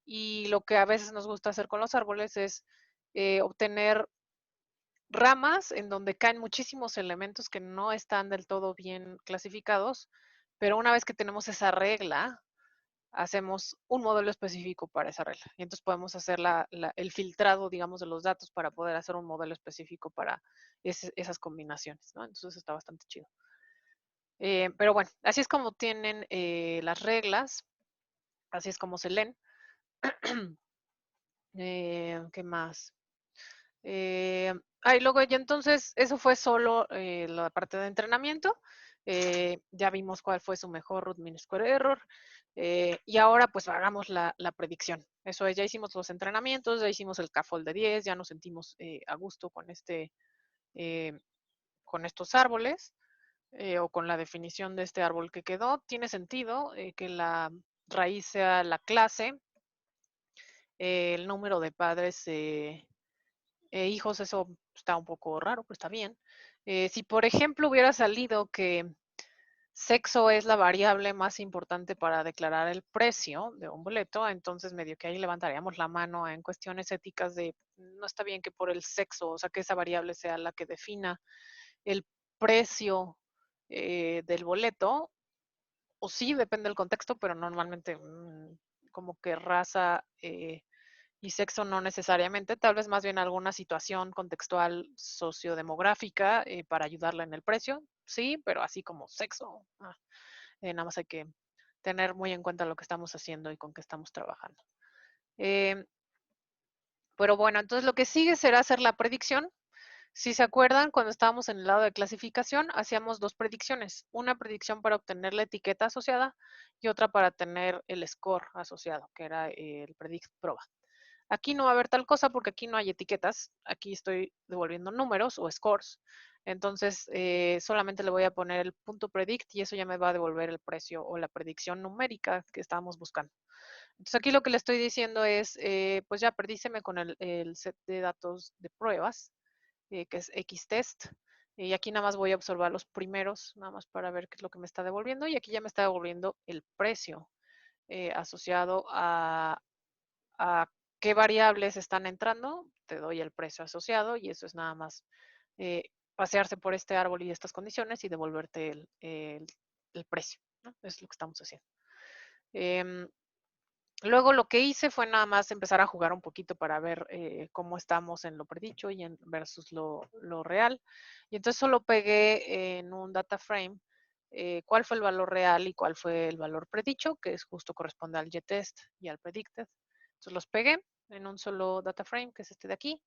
Y lo que a veces nos gusta hacer con los árboles es obtener ramas en donde caen muchísimos elementos que no están del todo bien clasificados, pero una vez que tenemos esa regla, hacemos un modelo específico para esa regla. Y entonces podemos hacer el filtrado, digamos, de los datos para poder hacer un modelo específico para esas combinaciones, ¿no? Entonces está bastante chido. Pero bueno, así es como tienen las reglas, así es como se leen. ¿Qué más? Luego ya entonces, eso fue solo la parte de entrenamiento. Ya vimos cuál fue su mejor root mean square error. Y ahora pues hagamos la predicción. Eso es, ya hicimos los entrenamientos, ya hicimos el CAFOL de 10, ya nos sentimos a gusto eh, con estos árboles o con la definición de este árbol que quedó. Tiene sentido que la raíz sea la clase, el número de padres hijos, eso está un poco raro, pero está bien. Si, por ejemplo, hubiera salido que sexo es la variable más importante para declarar el precio de un boleto, entonces medio que ahí levantaríamos la mano en cuestiones éticas de no está bien que por el sexo, o sea, que esa variable sea la que defina el precio del boleto, o sí, depende del contexto, pero normalmente como que raza y sexo no necesariamente, tal vez más bien alguna situación contextual sociodemográfica para ayudarla en el precio, sí, pero así como sexo, nada más hay que tener muy en cuenta lo que estamos haciendo y con qué estamos trabajando. Eh, pero bueno, entonces lo que sigue será hacer la predicción. Si se acuerdan, cuando estábamos en el lado de clasificación, hacíamos dos predicciones. Una predicción para obtener la etiqueta asociada y otra para tener el score asociado, que era el predict proba. Aquí no va a haber tal cosa porque aquí no hay etiquetas. Aquí estoy devolviendo números o scores. Entonces, solamente le voy a poner el punto predict y eso ya me va a devolver el precio o la predicción numérica que estábamos buscando. Entonces, aquí lo que le estoy diciendo es, pues ya predíceme con el set de datos de pruebas, que es X-test. Y aquí nada más voy a observar los primeros, nada más para ver qué es lo que me está devolviendo. Y aquí ya me está devolviendo el precio asociado a qué variables están entrando, te doy el precio asociado y eso es nada más eh, pasearse por este árbol y estas condiciones y devolverte el precio, ¿no? Es lo que estamos haciendo. Eh, Luego lo que hice fue nada más empezar a jugar un poquito para ver cómo estamos en lo predicho y en versus lo real. Y entonces solo pegué en un data frame cuál fue el valor real y cuál fue el valor predicho, que es justo corresponde al test y al predicted. Entonces los pegué en un solo data frame, que es este de aquí.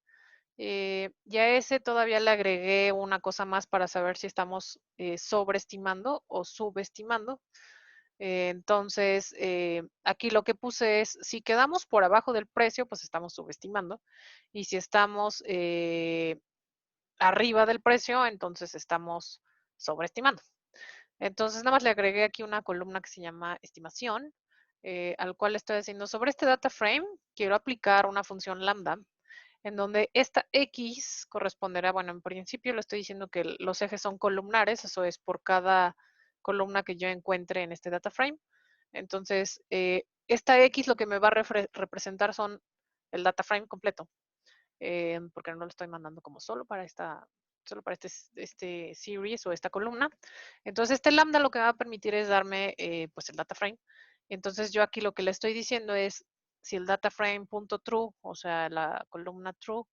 Y a ese todavía le agregué una cosa más para saber si estamos sobreestimando o subestimando. Entonces, aquí lo que puse es, si quedamos por abajo del precio, pues estamos subestimando. Y si estamos arriba del precio, entonces estamos sobreestimando. Entonces, nada más le agregué aquí una columna que se llama estimación, al cual estoy haciendo sobre este data frame, quiero aplicar una función lambda, en donde esta X corresponderá, bueno, en principio le estoy diciendo que los ejes son columnares, eso es por cada columna que yo encuentre en este data frame. Entonces, esta X lo que me va a representar son el data frame completo, porque no lo estoy mandando como solo para este series o esta columna. Entonces, este lambda lo que me va a permitir es darme pues el data frame. Entonces, yo aquí lo que le estoy diciendo es si el data frame.true, o sea, la columna true,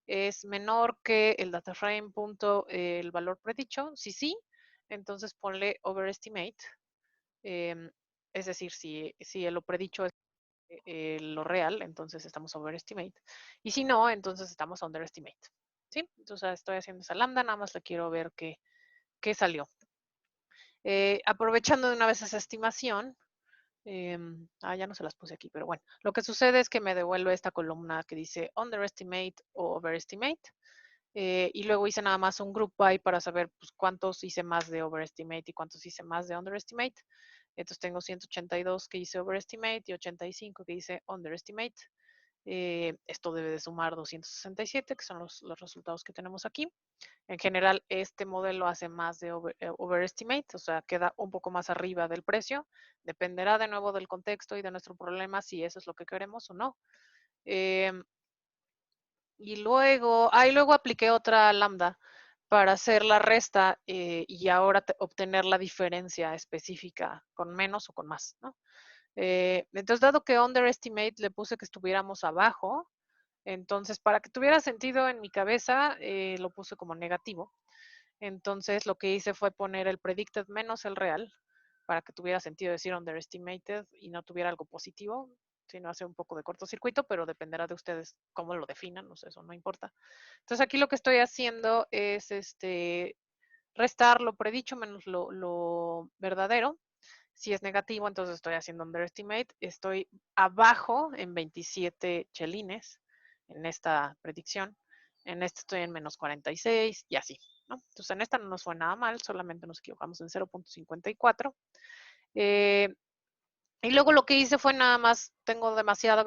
es menor que el data frame punto el valor predicho, si sí, entonces ponle overestimate, es decir, si lo predicho es lo real, entonces estamos overestimate. Y si no, entonces estamos underestimate. ¿Sí? Entonces estoy haciendo esa lambda, nada más le quiero ver qué salió. Aprovechando de una vez esa estimación, ya no se las puse aquí, pero bueno, lo que sucede es que me devuelve esta columna que dice underestimate o overestimate. Y luego hice nada más un group by para saber pues, cuántos hice más de overestimate y cuántos hice más de underestimate. Entonces tengo 182 que hice overestimate y 85 que hice underestimate. Esto debe de sumar 267, que son los resultados que tenemos aquí. En general, este modelo hace más de overestimate, o sea, queda un poco más arriba del precio. Dependerá de nuevo del contexto y de nuestro problema si eso es lo que queremos o no. Eh, y luego apliqué otra lambda para hacer la resta y ahora obtener la diferencia específica con menos o con más, ¿no? Entonces, dado que underestimate le puse que estuviéramos abajo, entonces para que tuviera sentido en mi cabeza, lo puse como negativo. Entonces, lo que hice fue poner el predicted menos el real para que tuviera sentido decir underestimated y no tuviera algo positivo, sino hace un poco de cortocircuito, pero dependerá de ustedes cómo lo definan, no sé, eso no importa. Entonces, aquí lo que estoy haciendo es restar lo predicho menos lo verdadero. Si es negativo, entonces estoy haciendo underestimate. Estoy abajo en 27 chelines en esta predicción. En esta estoy en menos 46 y así, ¿no? Entonces en esta no nos fue nada mal, solamente nos equivocamos en 0.54. Y luego lo que hice fue nada más, tengo demasiado,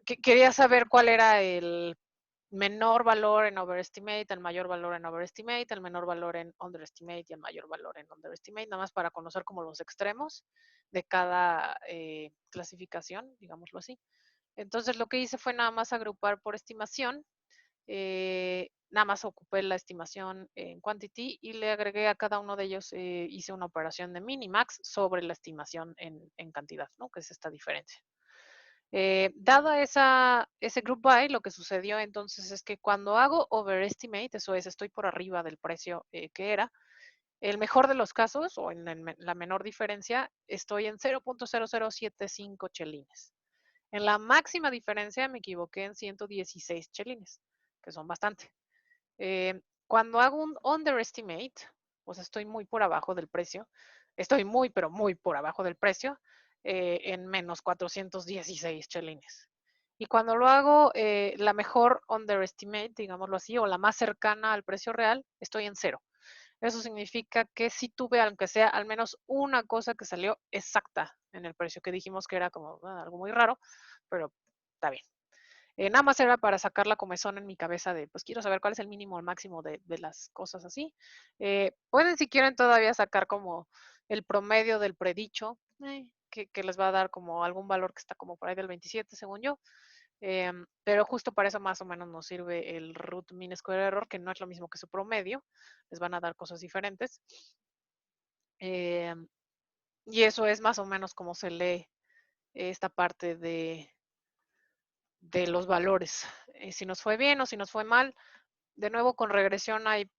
quería saber cuál era el menor valor en overestimate, el mayor valor en overestimate, el menor valor en underestimate y el mayor valor en underestimate, nada más para conocer como los extremos de cada clasificación, digámoslo así. Entonces lo que hice fue nada más agrupar por estimación, nada más ocupé la estimación en quantity y le agregué a cada uno de ellos, hice una operación de minimax sobre la estimación en cantidad, ¿no? Que es esta diferencia. Dada ese group by, lo que sucedió entonces es que cuando hago overestimate, eso es, estoy por arriba del precio que era, el mejor de los casos, o en la menor diferencia, estoy en 0.0075 chelines. En la máxima diferencia me equivoqué en 116 chelines, que son bastante. Cuando hago un underestimate, o sea, estoy muy por abajo del precio, estoy muy, pero muy por abajo del precio, en menos 416 chelines. Y cuando lo hago, la mejor underestimate, digámoslo así, o la más cercana al precio real, estoy en cero. Eso significa que sí tuve, aunque sea al menos una cosa que salió exacta en el precio, que dijimos que era como algo muy raro, pero está bien. Nada más era para sacar la comezón en mi cabeza de, pues quiero saber cuál es el mínimo o el máximo de las cosas así. Pueden, si quieren, todavía sacar como el promedio del predicho, que les va a dar como algún valor que está como por ahí del 27, según yo. Pero justo para eso más o menos nos sirve el root mean square error, que no es lo mismo que su promedio. Les van a dar cosas diferentes. Y eso es más o menos como se lee esta parte de los valores. Si nos fue bien o si nos fue mal. De nuevo, con regresión hay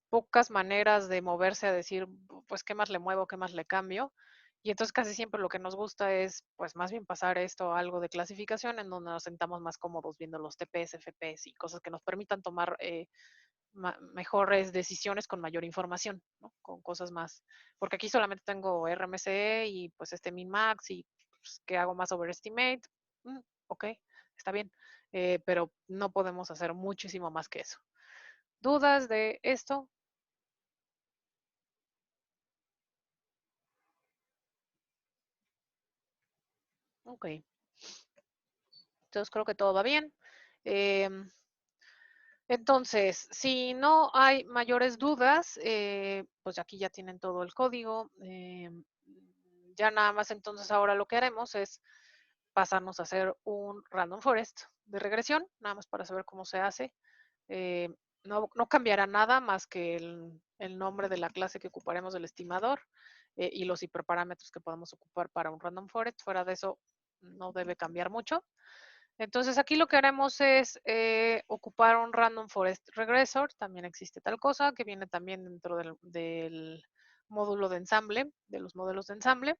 pocas maneras de moverse a decir, pues, ¿qué más le muevo, qué más le cambio? Y entonces casi siempre lo que nos gusta es, pues, más bien pasar esto a algo de clasificación en donde nos sentamos más cómodos viendo los TPS, FPs y cosas que nos permitan tomar mejores decisiones con mayor información, ¿no? Con cosas más, porque aquí solamente tengo RMCE y pues este min-max y pues, que hago más overestimate, ok, está bien, pero no podemos hacer muchísimo más que eso. ¿Dudas de esto? Ok, entonces creo que todo va bien. Entonces, si no hay mayores dudas, pues aquí ya tienen todo el código. Ya nada más entonces ahora lo que haremos es pasarnos a hacer un random forest de regresión, nada más para saber cómo se hace. Eh, no cambiará nada más que el nombre de la clase que ocuparemos del estimador y los hiperparámetros que podemos ocupar para un random forest. Fuera de eso, no debe cambiar mucho. Entonces aquí lo que haremos es ocupar un random forest regressor, también existe tal cosa, que viene también dentro del módulo de ensamble, de los modelos de ensamble.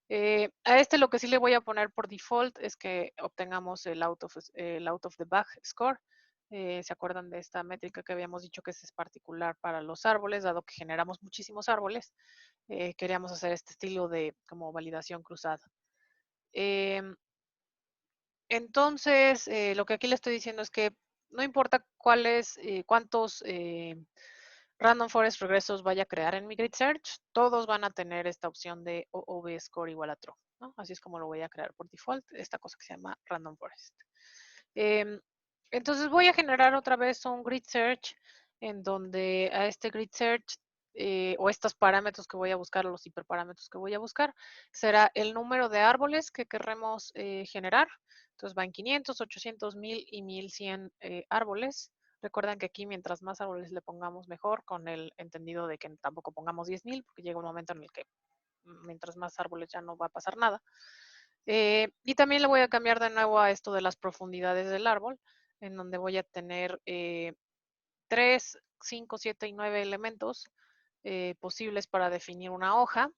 A este lo que sí le voy a poner por default es que obtengamos el out of the bag score. ¿Se acuerdan de esta métrica que habíamos dicho que es particular para los árboles, dado que generamos muchísimos árboles? Queríamos hacer este estilo de como validación cruzada. Entonces, lo que aquí le estoy diciendo es que no importa cuántos random forest regresos vaya a crear en mi grid search, todos van a tener esta opción de OOB score igual a true, ¿no? Así es como lo voy a crear por default, esta cosa que se llama random forest. Em, entonces voy a generar otra vez un grid search en donde a este grid search o estos parámetros que voy a buscar, los hiperparámetros que voy a buscar, será el número de árboles que querremos generar. Entonces van 500, 800, 1000 y 1100 árboles. Recuerden que aquí mientras más árboles le pongamos mejor, con el entendido de que tampoco pongamos 10,000, porque llega un momento en el que mientras más árboles ya no va a pasar nada. Y también le voy a cambiar de nuevo a esto de las profundidades del árbol, en donde voy a tener 3, 5, 7 y 9 elementos posibles para definir una hoja.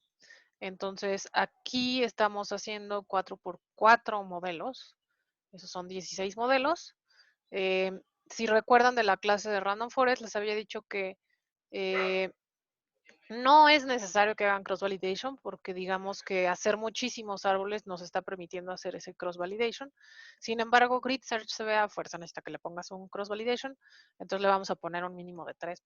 Entonces aquí estamos haciendo 4 por 4 modelos. Esos son 16 modelos. Si recuerdan de la clase de Random Forest, les había dicho que eh, no es necesario que hagan cross-validation porque digamos que hacer muchísimos árboles nos está permitiendo hacer ese cross-validation. Sin embargo, Grid Search se ve a fuerza, necesita que le pongas un cross-validation. Entonces le vamos a poner un mínimo de 3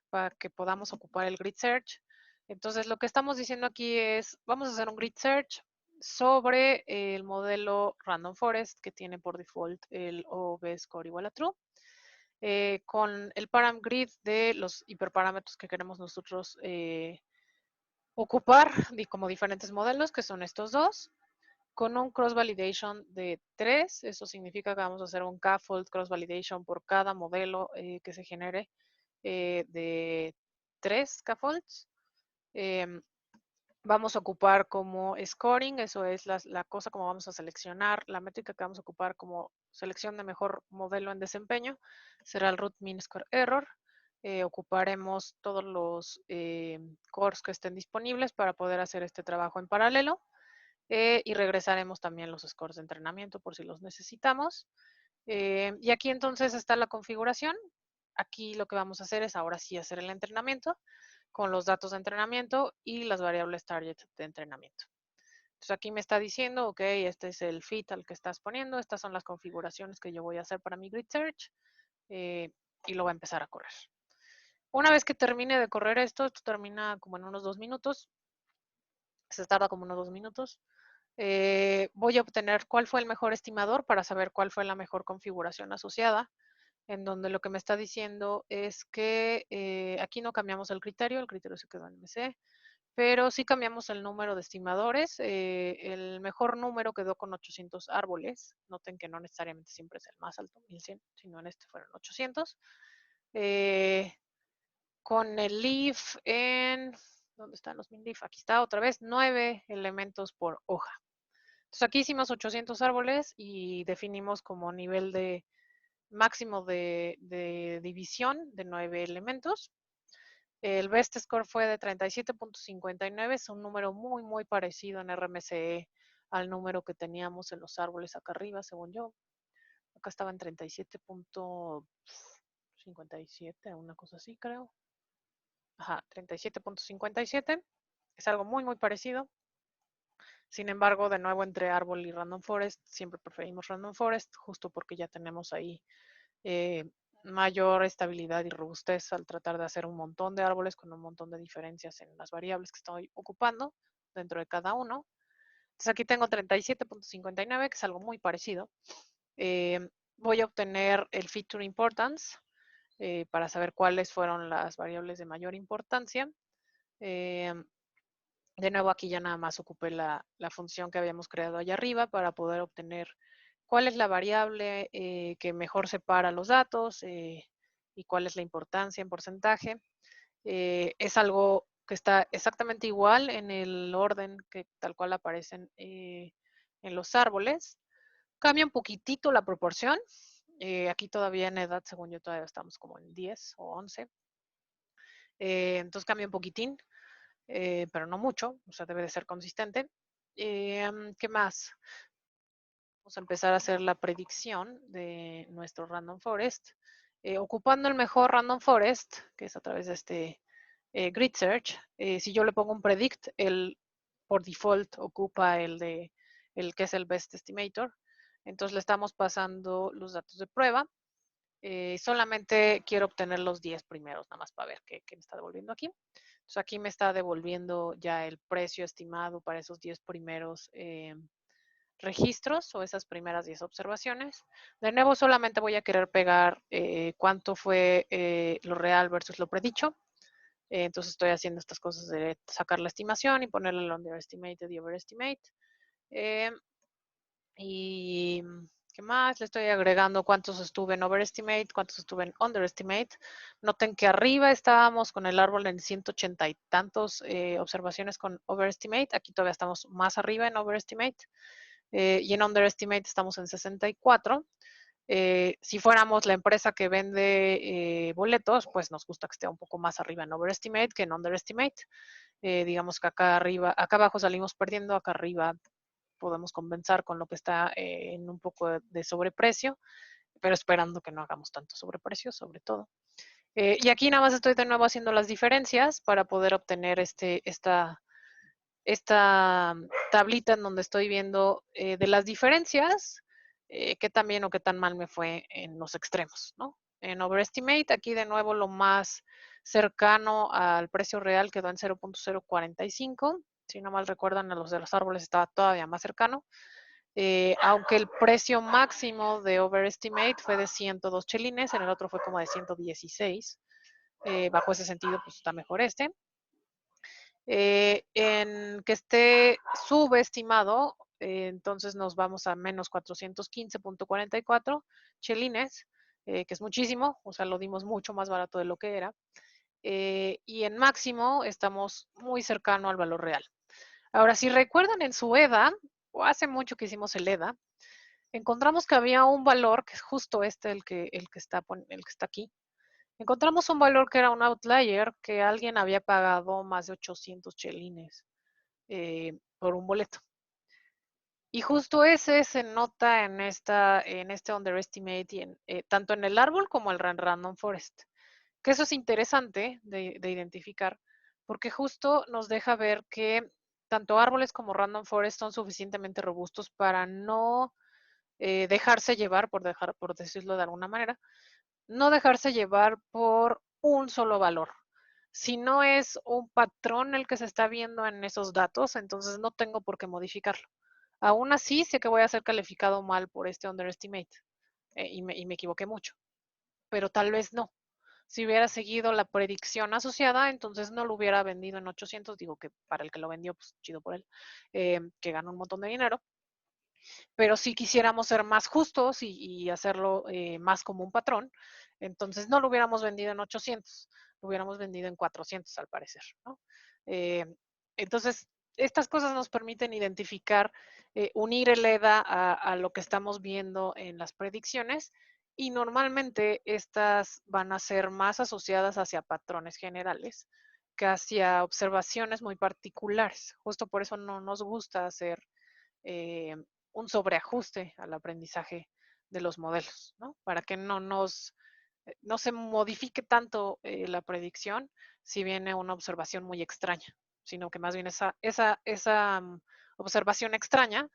para que podamos ocupar el Grid Search. Entonces lo que estamos diciendo aquí es, vamos a hacer un Grid Search sobre el modelo Random Forest que tiene por default el OV score igual a true. Con el param grid de los hiperparámetros que queremos nosotros ocupar como diferentes modelos, que son estos dos, con un cross validation de 3. Eso significa que vamos a hacer un k-fold cross validation por cada modelo que se genere de 3 k-folds. Vamos a ocupar como scoring, eso es la cosa como vamos a seleccionar, la métrica que vamos a ocupar como selección de mejor modelo en desempeño, será el root mean square error. Ocuparemos todos los cores que estén disponibles para poder hacer este trabajo en paralelo y regresaremos también los scores de entrenamiento por si los necesitamos. Y aquí entonces está la configuración. Aquí lo que vamos a hacer es ahora sí hacer el entrenamiento con los datos de entrenamiento y las variables target de entrenamiento. Entonces aquí me está diciendo, ok, este es el fit al que estás poniendo, estas son las configuraciones que yo voy a hacer para mi grid search y lo va a empezar a correr. Una vez que termine de correr esto termina como en unos 2 minutos, se tarda como unos 2 minutos. Voy a obtener cuál fue el mejor estimador para saber cuál fue la mejor configuración asociada, en donde lo que me está diciendo es que aquí no cambiamos el criterio se quedó en MC, pero sí cambiamos el número de estimadores. El mejor número quedó con 800 árboles. Noten que no necesariamente siempre es el más alto, 1100, sino en este fueron 800. Con el leaf en, ¿dónde están los min leaf? Aquí está otra vez, 9 elementos por hoja. Entonces aquí hicimos 800 árboles y definimos como nivel de máximo de división de 9 elementos. El best score fue de 37.59, es un número muy, muy parecido en RMCE al número que teníamos en los árboles acá arriba, según yo. Acá estaba en 37.57, una cosa así, creo. Ajá, 37.57. Es algo muy, muy parecido. Sin embargo, de nuevo entre árbol y random forest, siempre preferimos random forest, justo porque ya tenemos ahí eh, mayor estabilidad y robustez al tratar de hacer un montón de árboles con un montón de diferencias en las variables que estoy ocupando dentro de cada uno. Entonces aquí tengo 37.59, que es algo muy parecido. Voy a obtener el feature importance para saber cuáles fueron las variables de mayor importancia. Eh, de nuevo aquí ya nada más ocupé la función que habíamos creado allá arriba para poder obtener cuál es la variable que mejor separa los datos y cuál es la importancia en porcentaje. Es algo que está exactamente igual en el orden que tal cual aparecen en los árboles. Cambia un poquitito la proporción. Aquí todavía en edad, según yo, todavía estamos como en 10 o 11. Entonces cambia un poquitín, pero no mucho, o sea, debe de ser consistente. ¿Qué más? Vamos a empezar a hacer la predicción de nuestro random forest. Ocupando el mejor random forest, que es a través de este grid search, si yo le pongo un predict, él por default ocupa el que es el best estimator. Entonces le estamos pasando los datos de prueba. Solamente quiero obtener los 10 primeros, nada más para ver qué me está devolviendo aquí. Entonces aquí me está devolviendo ya el precio estimado para esos 10 primeros registros o esas primeras 10 observaciones. De nuevo, solamente voy a querer pegar cuánto fue lo real versus lo predicho. Entonces estoy haciendo estas cosas de sacar la estimación y ponerle el underestimate y overestimate. Y ¿qué más? Le estoy agregando cuántos estuve en overestimate, cuántos estuve en underestimate. Noten que arriba estábamos con el árbol en 180 y tantos observaciones con overestimate. Aquí todavía estamos más arriba en overestimate. Y en underestimate estamos en 64. Si fuéramos la empresa que vende boletos, pues nos gusta que esté un poco más arriba en overestimate que en underestimate. Digamos que acá arriba, acá abajo salimos perdiendo, acá arriba podemos compensar con lo que está en un poco de sobreprecio, pero esperando que no hagamos tanto sobreprecio, sobre todo. Y aquí nada más estoy de nuevo haciendo las diferencias para poder obtener esta tablita en donde estoy viendo de las diferencias, qué tan bien o qué tan mal me fue en los extremos, ¿no? En overestimate, aquí de nuevo lo más cercano al precio real quedó en 0.045. Si no mal recuerdan, a los de los árboles estaba todavía más cercano. Aunque el precio máximo de overestimate fue de 102 chelines, en el otro fue como de 116. Bajo ese sentido, pues está mejor este. En que esté subestimado, entonces nos vamos a menos 415.44 chelines, que es muchísimo, o sea, lo dimos mucho más barato de lo que era. Y en máximo estamos muy cercano al valor real. Ahora, si recuerdan en su EDA, o hace mucho que hicimos el EDA, encontramos que había un valor, que es justo este, el que está aquí. Encontramos un valor que era un outlier, que alguien había pagado más de 800 chelines por un boleto. Y justo ese se nota en este underestimate, y tanto en el árbol como el random forest. Que eso es interesante de identificar, porque justo nos deja ver que tanto árboles como random forest son suficientemente robustos para no dejarse llevar, por decirlo de alguna manera, no dejarse llevar por un solo valor. Si no es un patrón el que se está viendo en esos datos, entonces no tengo por qué modificarlo. Aún así, sé que voy a ser calificado mal por este underestimate y me equivoqué mucho, pero tal vez no. Si hubiera seguido la predicción asociada, entonces no lo hubiera vendido en 800. Digo que para el que lo vendió, pues chido por él, que ganó un montón de dinero. Pero si quisiéramos ser más justos y hacerlo más como un patrón, entonces no lo hubiéramos vendido en 800, lo hubiéramos vendido en 400 al parecer, ¿no? Eh, entonces, estas cosas nos permiten identificar, unir el EDA a lo que estamos viendo en las predicciones, y normalmente estas van a ser más asociadas hacia patrones generales que hacia observaciones muy particulares. Justo por eso no nos gusta hacer eh, un sobreajuste al aprendizaje de los modelos, ¿no? Para que no se modifique tanto la predicción si viene una observación muy extraña, sino que más bien esa observación extraña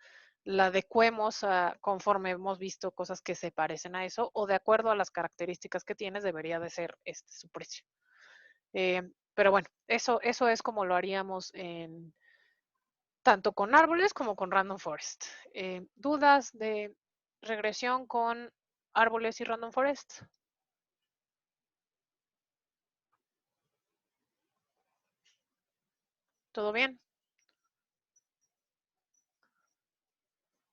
la adecuemos conforme hemos visto cosas que se parecen a eso, o de acuerdo a las características que tienes debería de ser su precio. Pero bueno, eso es como lo haríamos tanto con árboles como con random forest. ¿Dudas de regresión con árboles y random forest? ¿Todo bien?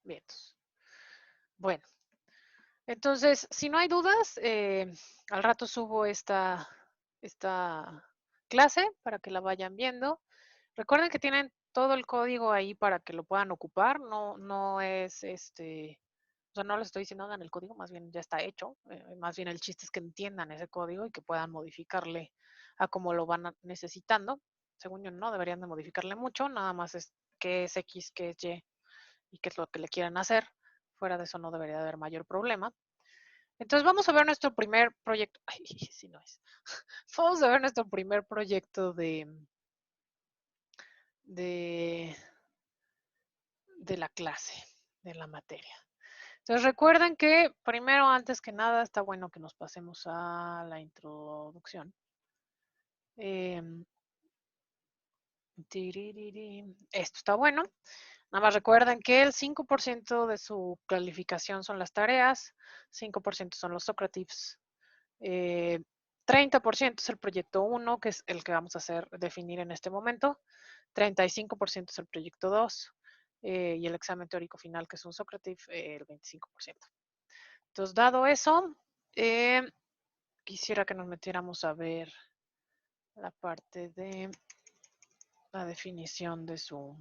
Bien. Bueno, entonces, si no hay dudas, al rato subo esta clase para que la vayan viendo. Recuerden que tienen todo el código ahí para que lo puedan ocupar. No es o sea, no les estoy diciendo hagan el código, más bien ya está hecho. Más bien el chiste es que entiendan ese código y que puedan modificarle a como lo van necesitando. Según yo, no deberían de modificarle mucho, nada más es qué es X, qué es Y y qué es lo que le quieran hacer. Fuera de eso no debería de haber mayor problema. Entonces vamos a ver nuestro primer proyecto. Ay, sí, no es. Vamos a ver nuestro primer proyecto de, de la clase, de la materia. Entonces recuerden que primero, antes que nada, está bueno que nos pasemos a la introducción. Esto está bueno. Nada más recuerden que el 5% de su calificación son las tareas, 5% son los Socratives, 30% es el proyecto 1, que es el que vamos a definir en este momento, 35% es el proyecto 2 y el examen teórico final, que es un Socrative, el 25%. Entonces, dado eso, quisiera que nos metiéramos a ver la parte de la definición de su...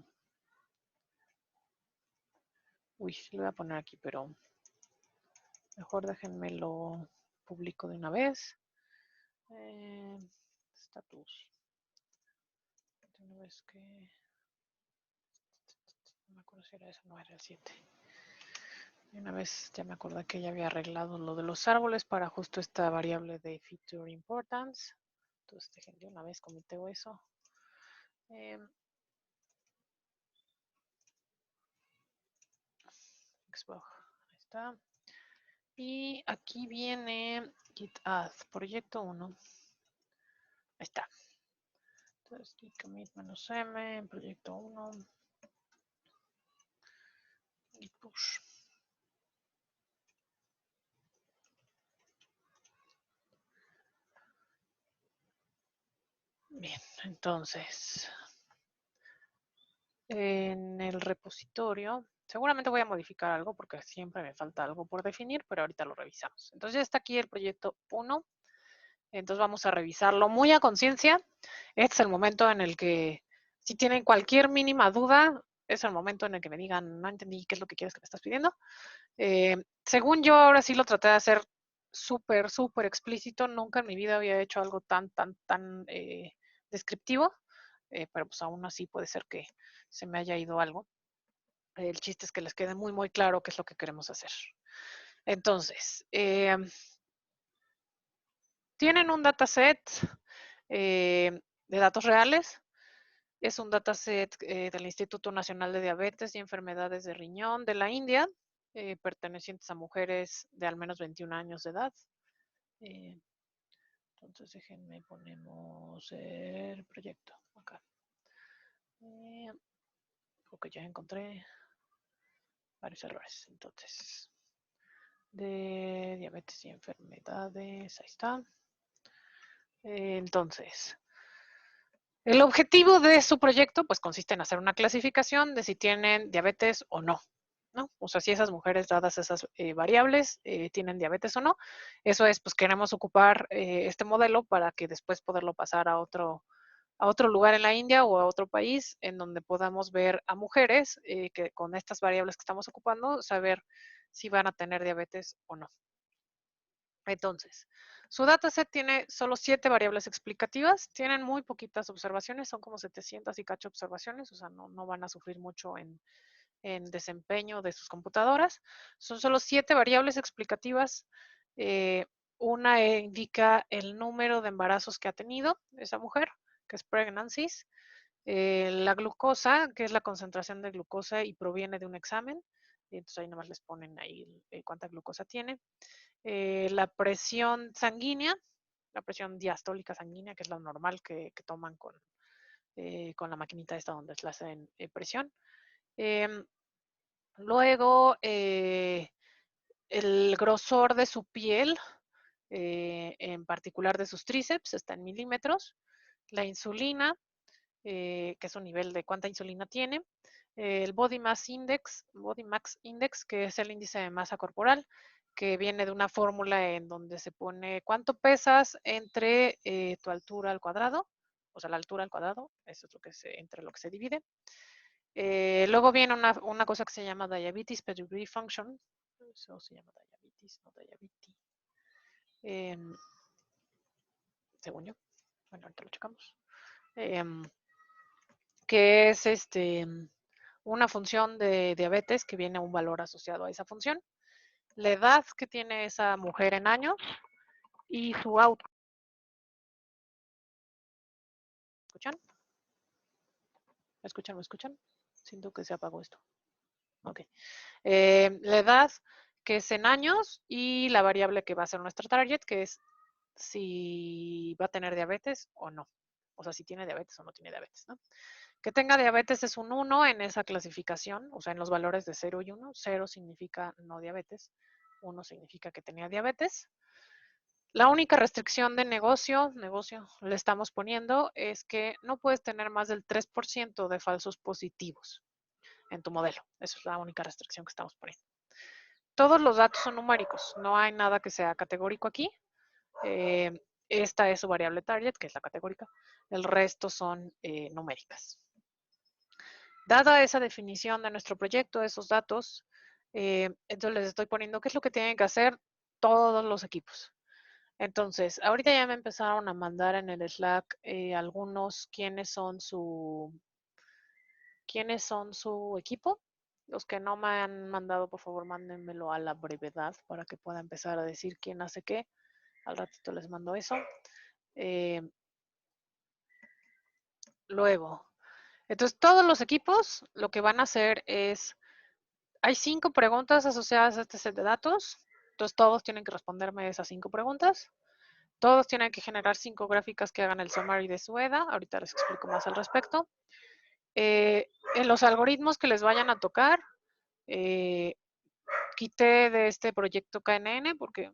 Uy, lo voy a poner aquí, pero mejor déjenme lo publico de una vez. Status. De una vez que... No me acuerdo si era eso, no era el 7. Y una vez ya me acordé que ya había arreglado lo de los árboles para justo esta variable de feature importance. Entonces, dejen de una vez cometeo eso. Xbug, ahí está. Y aquí viene git add, proyecto 1. Ahí está. Entonces, git commit -m, proyecto 1. Git push. Bien, entonces, en el repositorio, seguramente voy a modificar algo porque siempre me falta algo por definir, pero ahorita lo revisamos. Entonces ya está aquí el proyecto 1. Entonces vamos a revisarlo muy a conciencia. Este es el momento en el que, si tienen cualquier mínima duda, es el momento en el que me digan, no entendí qué es lo que quieres que me estás pidiendo. Según yo, ahora sí lo traté de hacer súper, súper explícito. Nunca en mi vida había hecho algo tan descriptivo, pero pues aún así puede ser que se me haya ido algo. El chiste es que les quede muy, muy claro qué es lo que queremos hacer. Entonces, tienen un dataset de datos reales. Es un dataset del Instituto Nacional de Diabetes y Enfermedades de Riñón de la India, pertenecientes a mujeres de al menos 21 años de edad. Entonces, déjenme, ponemos el proyecto acá. Porque ya encontré varios errores. Entonces, de diabetes y enfermedades, ahí está. Entonces, el objetivo de su proyecto pues consiste en hacer una clasificación de si tienen diabetes o no, ¿no? O sea, si esas mujeres, dadas esas variables, tienen diabetes o no. Eso es, pues queremos ocupar este modelo para que después poderlo pasar a otro lugar en la India o a otro país en donde podamos ver a mujeres que con estas variables que estamos ocupando, saber si van a tener diabetes o no. Entonces, su dataset tiene solo 7 variables explicativas, tienen muy poquitas observaciones, son como 700 y cacho observaciones, o sea, no van a sufrir mucho en desempeño de sus computadoras. Son solo 7 variables explicativas. Una indica el número de embarazos que ha tenido esa mujer, que es pregnancies. La glucosa, que es la concentración de glucosa y proviene de un examen. Y entonces ahí nomás les ponen ahí cuánta glucosa tiene. La presión sanguínea, la presión diastólica sanguínea, que es la normal que toman con la maquinita esta donde la hacen presión. Luego, el grosor de su piel, en particular de sus tríceps, está en milímetros. La insulina, que es un nivel de cuánta insulina tiene. El Body Mass Index, que es el índice de masa corporal, que viene de una fórmula en donde se pone cuánto pesas entre tu altura al cuadrado, o sea, la altura al cuadrado, eso es lo que entre lo que se divide. Luego viene una cosa que se llama Diabetes Pedigree Function, eso se llama diabetes, no diabetes. Según yo, bueno, ahorita lo checamos. Que es una función de diabetes que viene a un valor asociado a esa función, la edad que tiene esa mujer en años y su auto. ¿Escuchan? ¿Me escuchan? ¿Me escuchan? Siento que se apagó esto. Ok. La edad que es en años, y la variable que va a ser nuestra target, que es si va a tener diabetes o no. O sea, si tiene diabetes o no tiene diabetes, ¿no? Que tenga diabetes es un 1 en esa clasificación, o sea, en los valores de 0 y 1. 0 significa no diabetes, 1 significa que tenía diabetes. La única restricción de negocio le estamos poniendo es que no puedes tener más del 3% de falsos positivos en tu modelo. Esa es la única restricción que estamos poniendo. Todos los datos son numéricos, no hay nada que sea categórico aquí. Esta es su variable target, que es la categórica. El resto son numéricas. Dada esa definición de nuestro proyecto, esos datos, entonces les estoy poniendo qué es lo que tienen que hacer todos los equipos. Entonces, ahorita ya me empezaron a mandar en el Slack algunos quiénes son su equipo. Los que no me han mandado, por favor, mándenmelo a la brevedad para que pueda empezar a decir quién hace qué. Al ratito les mando eso. Luego, entonces todos los equipos lo que van a hacer es, hay 5 preguntas asociadas a este set de datos. Entonces todos tienen que responderme esas 5 preguntas. Todos tienen que generar 5 gráficas que hagan el summary de su EDA. Ahorita les explico más al respecto. En los algoritmos que les vayan a tocar, quité de este proyecto KNN porque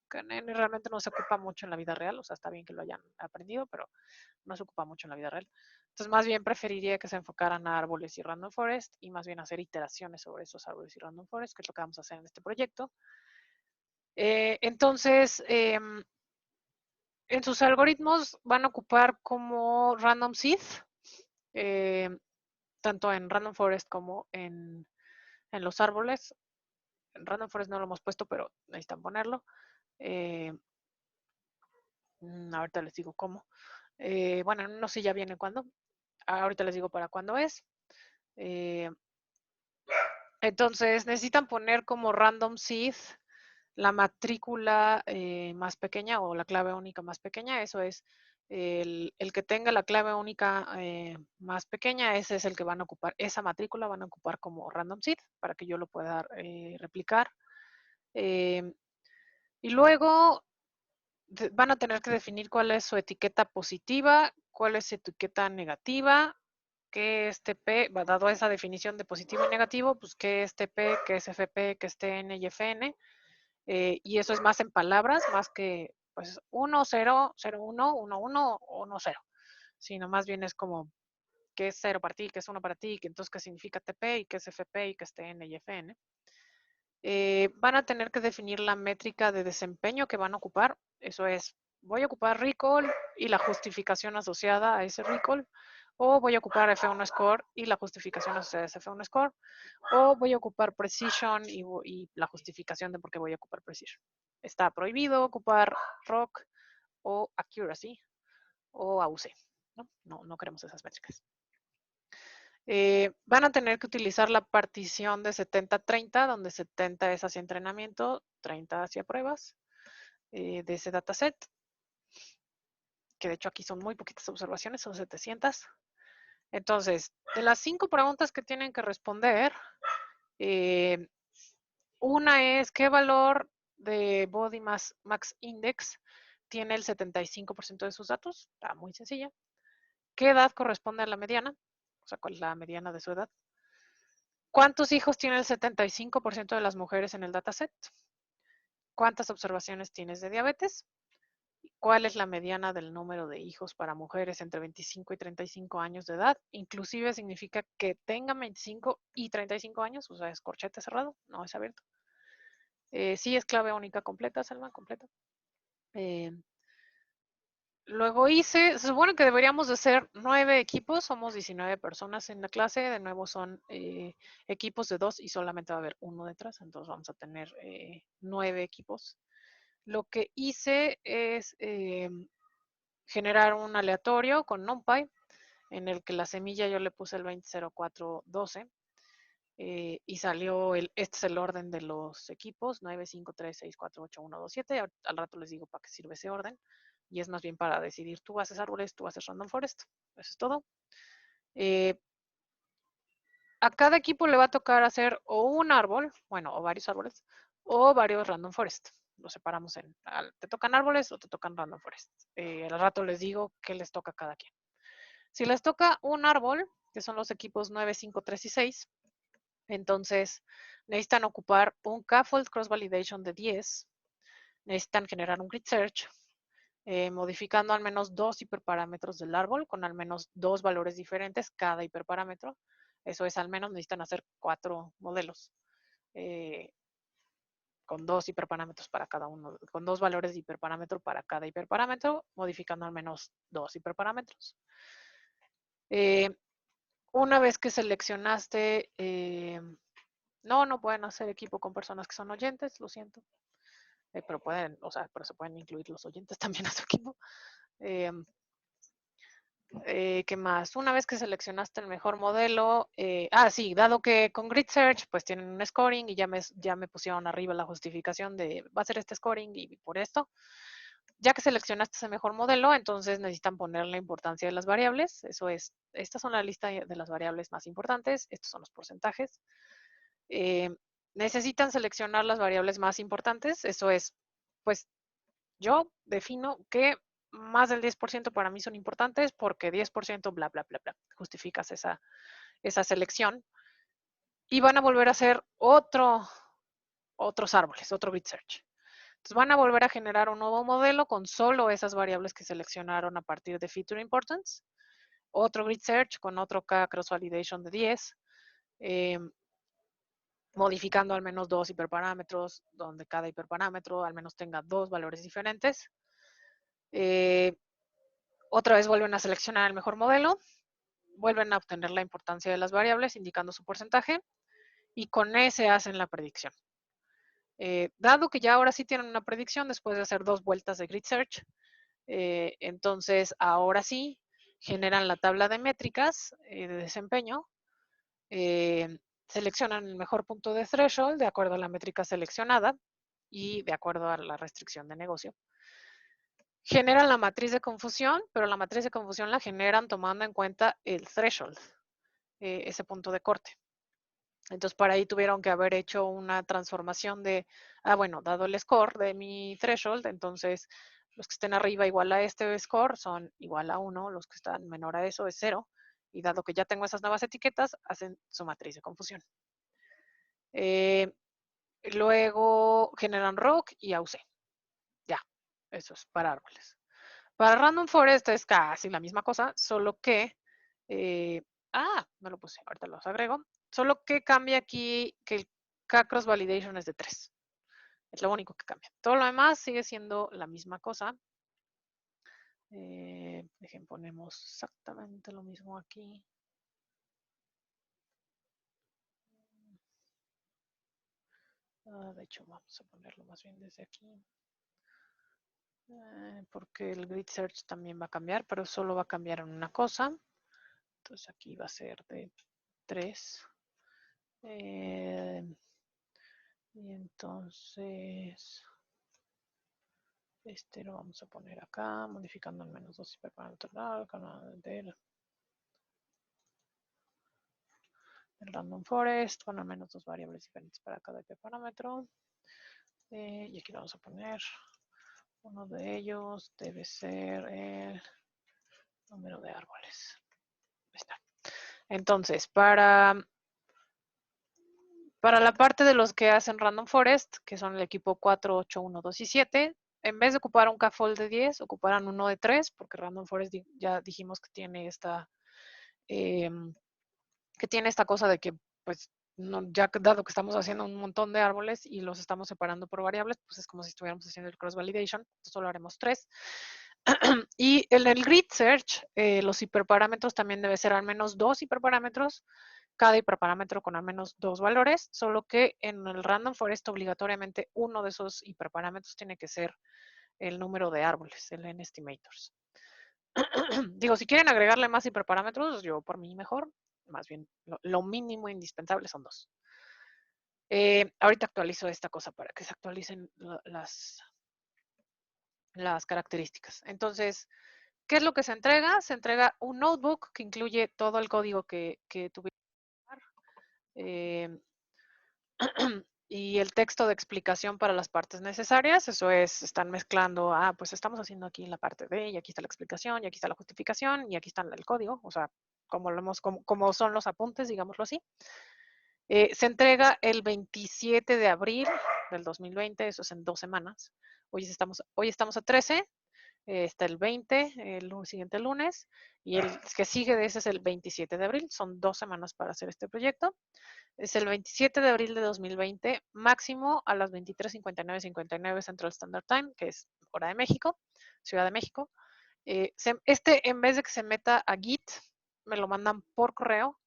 KNN realmente no se ocupa mucho en la vida real. O sea, está bien que lo hayan aprendido, pero no se ocupa mucho en la vida real. Entonces, más bien preferiría que se enfocaran a árboles y random forest y más bien hacer iteraciones sobre esos árboles y random forest, que es lo que vamos a hacer en este proyecto. Entonces, en sus algoritmos van a ocupar como random seed, tanto en random forest como en los árboles. En random forest no lo hemos puesto, pero necesitan ponerlo. Ahorita les digo cómo. Bueno, no sé ya viene cuándo. Ahorita les digo para cuándo es. Entonces necesitan poner como random seed la matrícula más pequeña o la clave única más pequeña. Eso es el que tenga la clave única más pequeña, ese es el que van a ocupar, esa matrícula van a ocupar como random seed para que yo lo pueda replicar. Y luego van a tener que definir cuál es su etiqueta positiva, cuál es su etiqueta negativa, qué es TP, dado esa definición de positivo y negativo, pues qué es TP, qué es FP, qué es TN y FN. Y eso es más en palabras, más que pues 1, 0, 0, 1, 1, 1 o 1, 0. Sino más bien es como qué es 0 para ti, qué es 1 para ti, que entonces qué significa TP y qué es FP y qué es TN y FN. Van a tener que definir la métrica de desempeño que van a ocupar. Eso es, voy a ocupar recall y la justificación asociada a ese recall, o voy a ocupar F1 score y la justificación asociada a ese F1 score, o voy a ocupar precision y la justificación de por qué voy a ocupar precision. Está prohibido ocupar rock o accuracy o AUC. No queremos esas métricas. Van a tener que utilizar la partición de 70-30, donde 70 es hacia entrenamiento, 30 hacia pruebas de ese dataset, que de hecho aquí son muy poquitas observaciones, son 700. Entonces, de las 5 preguntas que tienen que responder, una es ¿qué valor de Body Mass Index tiene el 75% de sus datos? Está muy sencilla. ¿Qué edad corresponde a la mediana? O sea, ¿cuál es la mediana de su edad? ¿Cuántos hijos tiene el 75% de las mujeres en el dataset? ¿Cuántas observaciones tienes de diabetes? ¿Cuál es la mediana del número de hijos para mujeres entre 25 y 35 años de edad? Inclusive significa que tengan 25 y 35 años, o sea, es corchete cerrado, no es abierto. Sí es clave única completa, Salma, completa. Luego se supone que deberíamos de ser 9 equipos, somos 19 personas en la clase, de nuevo son equipos de 2 y solamente va a haber uno detrás, entonces vamos a tener 9 equipos. Lo que hice es generar un aleatorio con NumPy, en el que la semilla yo le puse el 200412 y salió, este es el orden de los equipos, 9, 5, 3, 6, 4, 8, 1, 2, 7, al rato les digo para qué sirve ese orden, y es más bien para decidir, tú haces árboles, tú haces random forest, eso es todo. A cada equipo le va a tocar hacer o un árbol, bueno, o varios árboles, o varios random forest. Los separamos te tocan árboles o te tocan random forest. Al rato les digo qué les toca a cada quien. Si les toca un árbol, que son los equipos 9, 5, 3 y 6, entonces necesitan ocupar un K-fold cross validation de 10, necesitan generar un grid search, modificando al menos 2 hiperparámetros del árbol con al menos 2 valores diferentes cada hiperparámetro. Eso es, al menos necesitan hacer 4 modelos con 2 hiperparámetros para cada uno, con 2 valores de hiperparámetro para cada hiperparámetro, modificando al menos 2 hiperparámetros. Una vez que seleccionaste, no pueden hacer equipo con personas que son oyentes, lo siento. Pero pueden, pero se pueden incluir los oyentes también a su equipo. ¿Qué más? Una vez que seleccionaste el mejor modelo, sí, dado que con Grid Search pues tienen un scoring y ya me pusieron arriba la justificación de va a ser este scoring y por esto. Ya que seleccionaste ese mejor modelo, entonces necesitan poner la importancia de las variables. Eso es, estas son la lista de las variables más importantes, estos son los porcentajes. Necesitan seleccionar las variables más importantes, eso es, pues yo defino que más del 10% para mí son importantes porque 10% bla, bla, bla, bla. Justificas esa selección. Y van a volver a hacer otros árboles, otro grid search. Entonces van a volver a generar un nuevo modelo con solo esas variables que seleccionaron a partir de feature importance. Otro grid search con otro K cross validation de 10. Modificando al menos 2 hiperparámetros, donde cada hiperparámetro al menos tenga 2 valores diferentes. Otra vez vuelven a seleccionar el mejor modelo, vuelven a obtener la importancia de las variables indicando su porcentaje y con ese hacen la predicción. Dado que ya ahora sí tienen una predicción después de hacer 2 vueltas de grid search, entonces ahora sí generan la tabla de métricas de desempeño, seleccionan el mejor punto de threshold de acuerdo a la métrica seleccionada y de acuerdo a la restricción de negocio. Generan la matriz de confusión, pero la matriz de confusión la generan tomando en cuenta el threshold, ese punto de corte. Entonces, para ahí tuvieron que haber hecho una transformación de, bueno, dado el score de mi threshold, entonces los que estén arriba igual a este score son igual a 1, los que están menor a eso es 0, y dado que ya tengo esas nuevas etiquetas, hacen su matriz de confusión. Luego generan ROC y AUC. Ya, eso es para árboles. Para Random Forest es casi la misma cosa, solo que, no lo puse, ahorita los agrego, solo que cambia aquí que el K-Cross Validation es de 3. Es lo único que cambia. Todo lo demás sigue siendo la misma cosa. Dejen, ponemos exactamente lo mismo aquí. De hecho, vamos a ponerlo más bien desde aquí. Porque el grid search también va a cambiar, pero solo va a cambiar en una cosa. Entonces aquí va a ser de 3. Y entonces, este lo vamos a poner acá, modificando al menos 2 hiperparámetros del random forest, con al menos 2 variables diferentes para cada hiperparámetro. Y aquí lo vamos a poner, uno de ellos debe ser el número de árboles. Ahí está. Entonces, para la parte de los que hacen Random Forest, que son el equipo 4, 8, 1, 2 y 7, en vez de ocupar un K-fold de 10, ocuparán uno de 3, porque Random Forest ya dijimos que tiene esta cosa de que, pues, ya dado que estamos haciendo un montón de árboles y los estamos separando por variables, pues es como si estuviéramos haciendo el cross validation, solo haremos 3. Y en el grid search, los hiperparámetros también debe ser al menos 2 hiperparámetros, cada hiperparámetro con al menos 2 valores, solo que en el random forest obligatoriamente uno de esos hiperparámetros tiene que ser el número de árboles, el n-estimators. Digo, si quieren agregarle más hiperparámetros, yo por mí mejor, más bien lo mínimo indispensable son 2. Ahorita actualizo esta cosa para que se actualicen las características. Entonces, ¿qué es lo que se entrega? Se entrega un notebook que incluye todo el código que tuvimos. y el texto de explicación para las partes necesarias. Eso es, están mezclando, pues estamos haciendo aquí la parte B, y aquí está la explicación, y aquí está la justificación, y aquí está el código, o sea, como son los apuntes, digámoslo así. Se entrega el 27 de abril del 2020, eso es en 2 semanas. Hoy estamos a 13, está el 20, el siguiente lunes, y el que sigue de ese es el 27 de abril. Son 2 semanas para hacer este proyecto. Es el 27 de abril de 2020, máximo a las 23:59:59 Central Standard Time, que es hora de México, Ciudad de México. En vez de que se meta a Git, me lo mandan por correo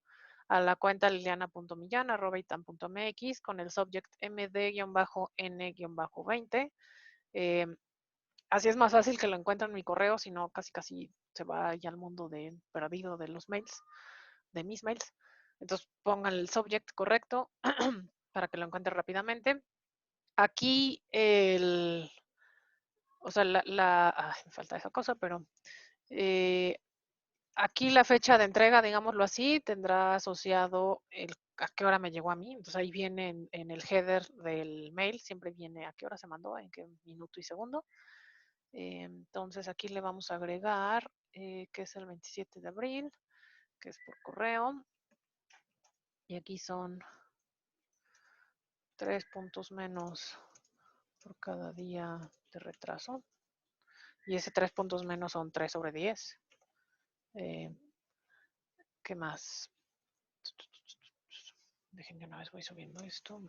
a la cuenta liliana.millán@itam.mx con el subject md-n-20. Así es más fácil que lo encuentren en mi correo, si no casi se va ya al mundo perdido de los mails, de mis mails. Entonces pongan el subject correcto para que lo encuentre rápidamente. Aquí o sea, me falta esa cosa, pero aquí la fecha de entrega, digámoslo así, tendrá asociado a qué hora me llegó a mí. Entonces ahí viene en el header del mail, siempre viene a qué hora se mandó, en qué minuto y segundo. Entonces aquí le vamos a agregar que es el 27 de abril, que es por correo. Y aquí son 3 puntos menos por cada día de retraso. Y ese 3 puntos menos son 3/10. ¿Qué más? Dejen que una vez voy subiendo esto.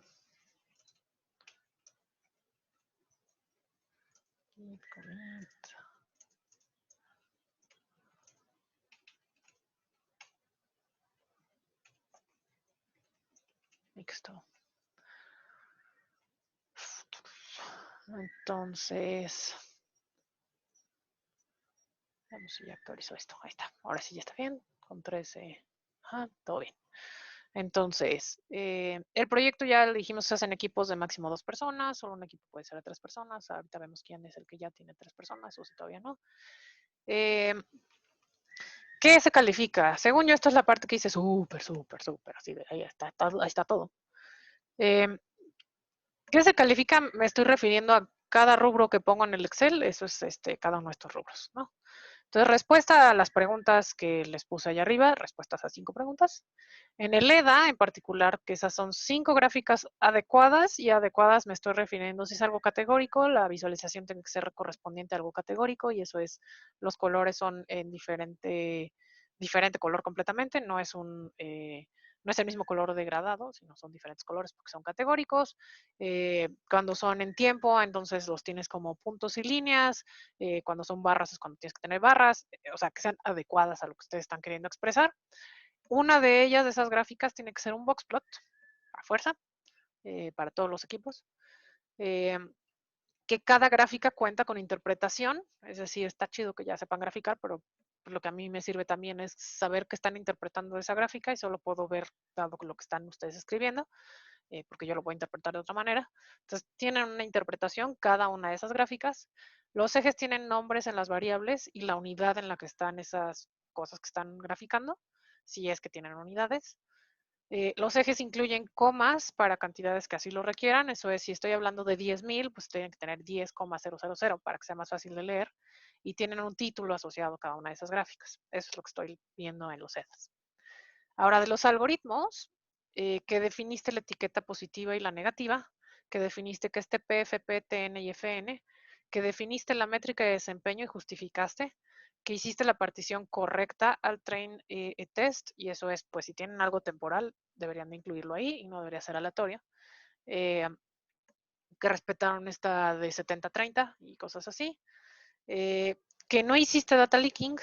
Mixto. Entonces, vamos si ya actualizó esto. Ahí está. Ahora sí ya está bien. Con 13. Todo bien. Entonces, el proyecto ya le dijimos se hacen equipos de máximo 2 personas, solo un equipo puede ser de 3 personas. Ahorita vemos quién es el que ya tiene 3 personas o si todavía no. ¿Qué se califica? Según yo, esta es la parte que dice súper, así de ahí está todo. ¿Qué se califica? Me estoy refiriendo a cada rubro que pongo en el Excel, eso es cada uno de estos rubros, ¿no? Entonces, respuesta a las preguntas que les puse allá arriba, respuestas a 5 preguntas. En el EDA, en particular, que esas son 5 gráficas adecuadas, y adecuadas me estoy refiriendo si es algo categórico, la visualización tiene que ser correspondiente a algo categórico, y eso es, los colores son en diferente color completamente, no es el mismo color degradado, sino son diferentes colores porque son categóricos. Cuando son en tiempo, entonces los tienes como puntos y líneas. Cuando son barras es cuando tienes que tener barras, o sea, que sean adecuadas a lo que ustedes están queriendo expresar. Una de ellas, de esas gráficas, tiene que ser un boxplot, a fuerza, para todos los equipos. Que cada gráfica cuenta con interpretación, es decir, está chido que ya sepan graficar, pero lo que a mí me sirve también es saber que están interpretando esa gráfica y solo puedo ver dado lo que están ustedes escribiendo, porque yo lo voy a interpretar de otra manera. Entonces, tienen una interpretación cada una de esas gráficas. Los ejes tienen nombres en las variables y la unidad en la que están esas cosas que están graficando, si es que tienen unidades. Los ejes incluyen comas para cantidades que así lo requieran. Eso es, si estoy hablando de 10,000, pues tienen que tener 10,000 para que sea más fácil de leer. Y tienen un título asociado a cada una de esas gráficas. Eso es lo que estoy viendo en los ejes. Ahora, de los algoritmos, que definiste la etiqueta positiva y la negativa, que definiste que este P, FP, TN y FN, que definiste la métrica de desempeño y justificaste, que hiciste la partición correcta al train test, y eso es, pues si tienen algo temporal, deberían de incluirlo ahí y no debería ser aleatorio. Que respetaron esta de 70-30 y cosas así. Que no hiciste data leaking.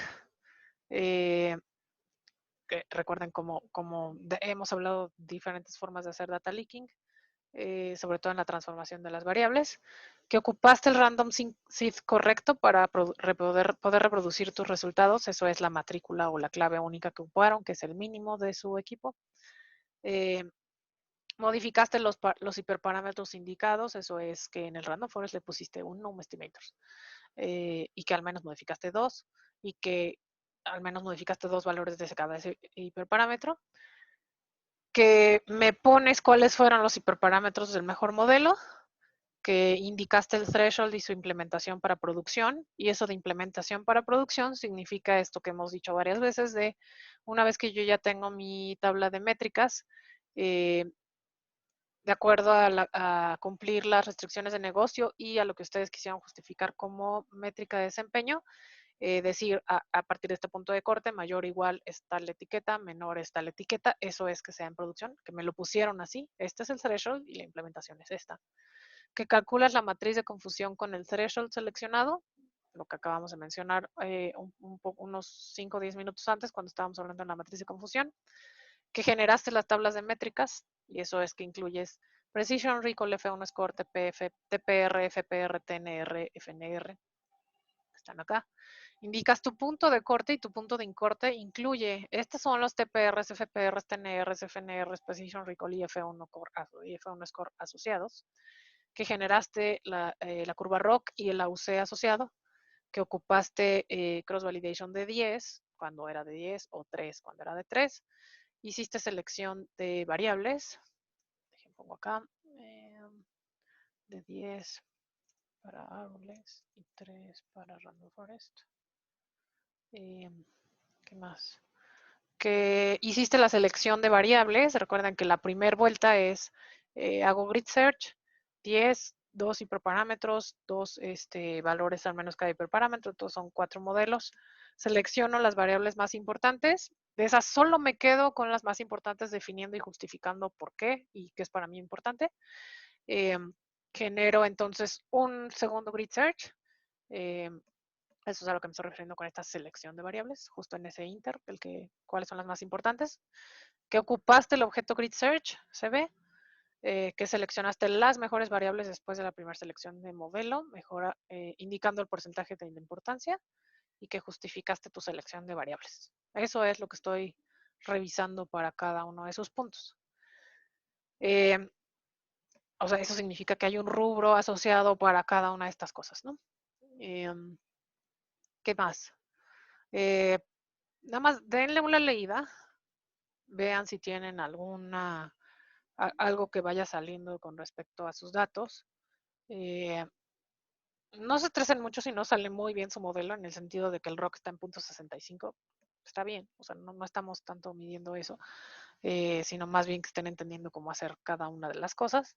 Recuerden como hemos hablado de diferentes formas de hacer data leaking, sobre todo en la transformación de las variables, que ocupaste el random seed correcto para poder reproducir tus resultados, eso es la matrícula o la clave única que ocuparon, que es el mínimo de su equipo. Modificaste los hiperparámetros indicados, eso es que en el random forest le pusiste un num estimator, y que al menos modificaste 2, y que al menos modificaste 2 valores de cada hiperparámetro. que me pones cuáles fueron los hiperparámetros del mejor modelo, que indicaste el threshold y su implementación para producción, y eso de implementación para producción significa esto que hemos dicho varias veces de una vez que yo ya tengo mi tabla de métricas, de acuerdo a cumplir las restricciones de negocio y a lo que ustedes quisieran justificar como métrica de desempeño, decir a partir de este punto de corte, mayor o igual está la etiqueta, menor está la etiqueta, eso es que sea en producción, que me lo pusieron así, este es el threshold y la implementación es esta. Que calculas la matriz de confusión con el threshold seleccionado, lo que acabamos de mencionar unos 5 o 10 minutos antes cuando estábamos hablando de la matriz de confusión, que generaste las tablas de métricas, y eso es que incluyes Precision, Recall, F1 Score, TPF, TPR, FPR, TNR, FNR, que están acá. Indicas tu punto de corte y tu punto de incorte incluye, estos son los TPRs, FPRs, TNRs, FNRs, Precision, Recall y F1 Score asociados, que generaste la curva ROC y el AUC asociado, que ocupaste cross validation de 10 cuando era de 10 o 3 cuando era de 3. Hiciste selección de variables, dejen pongo acá, de 10 para árboles y 3 para random forest. ¿Qué más? Que hiciste la selección de variables. Recuerden que la primera vuelta es, hago grid search, 10, 2 hiperparámetros, 2 valores al menos cada hiperparámetro, entonces son 4 modelos. Selecciono las variables más importantes. De esas solo me quedo con las más importantes definiendo y justificando por qué y qué es para mí importante. Genero entonces un segundo grid search. Eso es a lo que me estoy refiriendo con esta selección de variables, justo en ese inter, cuáles son las más importantes. Que ocupaste el objeto grid search, se ve, que seleccionaste las mejores variables después de la primera selección de modelo, indicando el porcentaje de importancia, y que justificaste tu selección de variables. Eso es lo que estoy revisando para cada uno de esos puntos. O sea, eso significa que hay un rubro asociado para cada una de estas cosas, ¿no? ¿Qué más? Nada más denle una leída, vean si tienen algo que vaya saliendo con respecto a sus datos. No se estresen mucho si no sale muy bien su modelo, en el sentido de que el ROC está en .65, está bien, o sea, no estamos tanto midiendo eso, sino más bien que estén entendiendo cómo hacer cada una de las cosas.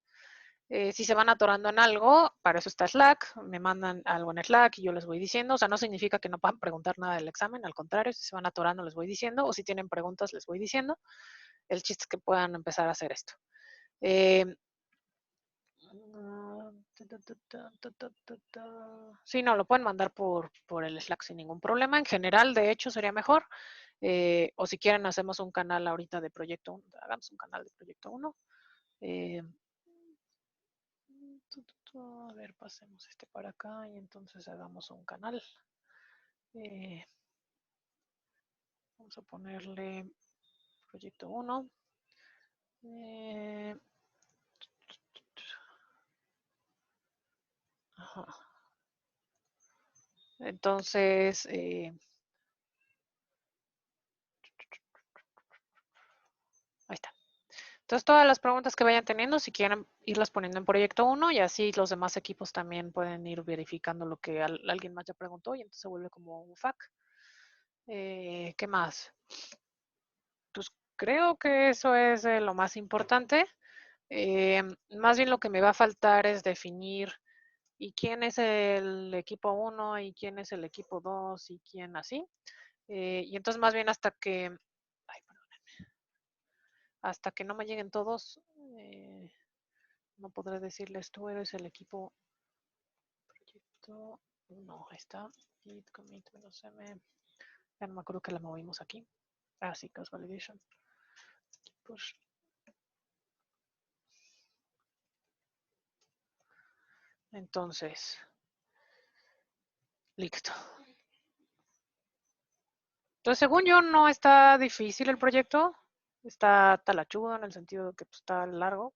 Si se van atorando en algo, para eso está Slack, me mandan algo en Slack y yo les voy diciendo, o sea, no significa que no puedan preguntar nada del examen, al contrario, si se van atorando les voy diciendo, o si tienen preguntas les voy diciendo, el chiste es que puedan empezar a hacer esto. Sí, no, lo pueden mandar por el Slack sin ningún problema. En general, de hecho, sería mejor. O si quieren, hacemos un canal ahorita de Proyecto 1. Hagamos un canal de Proyecto 1. A ver, pasemos este para acá y entonces hagamos un canal. Vamos a ponerle Proyecto 1. Ajá. Entonces, ahí está. Entonces, todas las preguntas que vayan teniendo, si quieren irlas poniendo en proyecto 1 y así los demás equipos también pueden ir verificando lo que alguien más ya preguntó y entonces se vuelve como un FAQ. ¿Qué más? Pues creo que eso es lo más importante. Más bien lo que me va a faltar es definir y quién es el equipo 1 y quién es el equipo 2 y quién así. Y entonces más bien hasta que no me lleguen todos, no podré decirles tú eres el equipo proyecto 1. Ahí está. Git commit -m. Ya no me acuerdo que la movimos aquí. Ah, sí, cross validation. Push. Entonces, listo. Entonces, según yo, no está difícil el proyecto. Está talachudo en el sentido de que pues, está largo.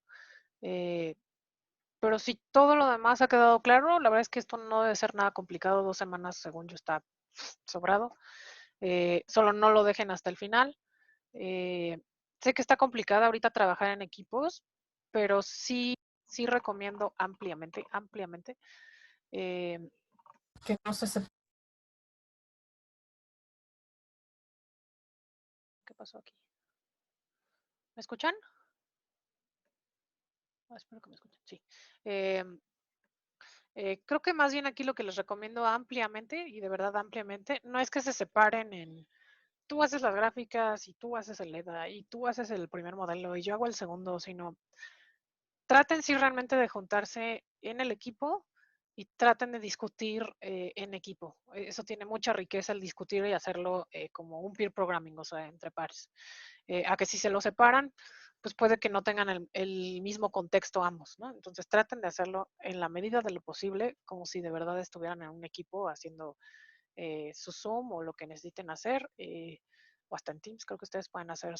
Pero si todo lo demás ha quedado claro, la verdad es que esto no debe ser nada complicado. 2 semanas, según yo, está sobrado. Solo no lo dejen hasta el final. Sé que está complicada ahorita trabajar en equipos, pero sí recomiendo ampliamente que no se separen. ¿Qué pasó aquí? ¿Me escuchan? Espero que me escuchen. Sí. Creo que más bien aquí lo que les recomiendo ampliamente, y de verdad ampliamente, no es que se separen en tú haces las gráficas y tú haces el EDA y tú haces el primer modelo y yo hago el segundo, sino traten sí realmente de juntarse en el equipo y traten de discutir en equipo. Eso tiene mucha riqueza el discutir y hacerlo como un peer programming, o sea, entre pares. A que si se lo separan, pues puede que no tengan el mismo contexto ambos, ¿no? Entonces traten de hacerlo en la medida de lo posible, como si de verdad estuvieran en un equipo haciendo su Zoom o lo que necesiten hacer, o hasta en Teams. Creo que ustedes pueden hacer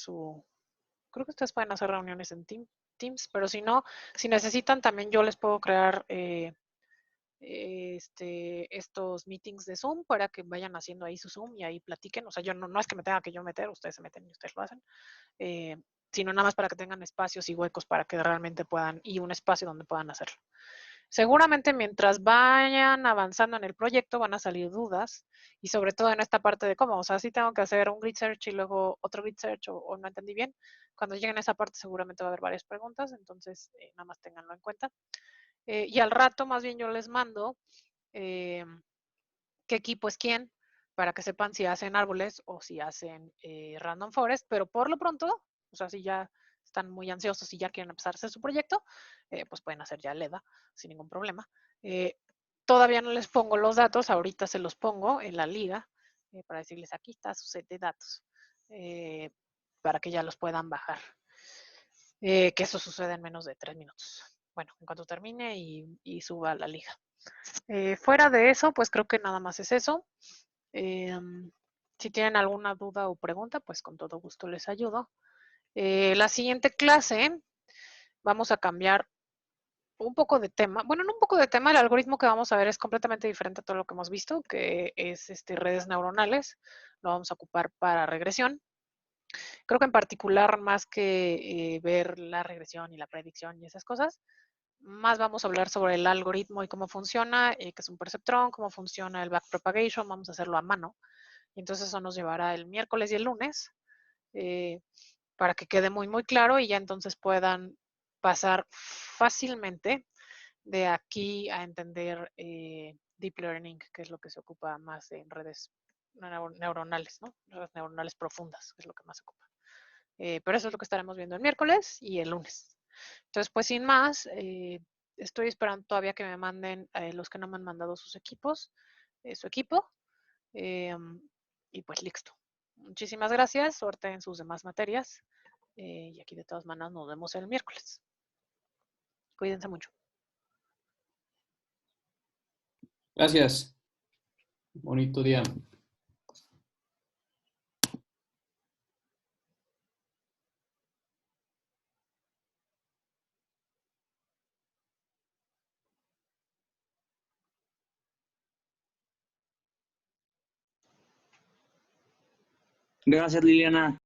reuniones en Teams, pero si no, si necesitan también yo les puedo crear estos meetings de Zoom para que vayan haciendo ahí su Zoom y ahí platiquen. O sea, yo no es que me tenga que yo meter, ustedes se meten y ustedes lo hacen, eh, sino nada más para que tengan espacios y huecos para que realmente puedan, y un espacio donde puedan hacerlo. Seguramente mientras vayan avanzando en el proyecto van a salir dudas y sobre todo en esta parte de cómo, o sea, si tengo que hacer un grid search y luego otro grid search o no entendí bien. Cuando lleguen a esa parte seguramente va a haber varias preguntas, entonces nada más ténganlo en cuenta. Y al rato más bien yo les mando eh, qué equipo es quién para que sepan si hacen árboles o si hacen random forest, pero por lo pronto, o sea, si ya están muy ansiosos y ya quieren empezar a hacer su proyecto, pues pueden hacer ya LEDA sin ningún problema. Eh, Todavía no les pongo los datos, ahorita se los pongo en la liga para decirles aquí está su set de datos para que ya los puedan bajar. Que eso sucede en menos de 3 minutos. Bueno, en cuanto termine y suba a la liga. Fuera de eso, pues creo que nada más es eso. Si tienen alguna duda o pregunta, pues con todo gusto les ayudo. La siguiente clase vamos a cambiar un poco de tema. Bueno, no un poco de tema, el algoritmo que vamos a ver es completamente diferente a todo lo que hemos visto, que es redes neuronales. Lo vamos a ocupar para regresión. Creo que en particular, más que ver la regresión y la predicción y esas cosas, más vamos a hablar sobre el algoritmo y cómo funciona, que es un perceptrón, cómo funciona el backpropagation, vamos a hacerlo a mano. Y entonces eso nos llevará el miércoles y el lunes eh, para que quede muy, muy claro y ya entonces puedan pasar fácilmente de aquí a entender deep learning, que es lo que se ocupa más en redes neuronales, ¿no? Redes neuronales profundas, que es lo que más se ocupa. Pero eso es lo que estaremos viendo el miércoles y el lunes. Entonces, pues sin más, estoy esperando todavía que me manden los que no me han mandado sus equipos, su equipo, eh, y pues listo. Muchísimas gracias, suerte en sus demás materias y aquí de todas maneras nos vemos el miércoles. Cuídense mucho. Gracias. Bonito día. Gracias, Liliana.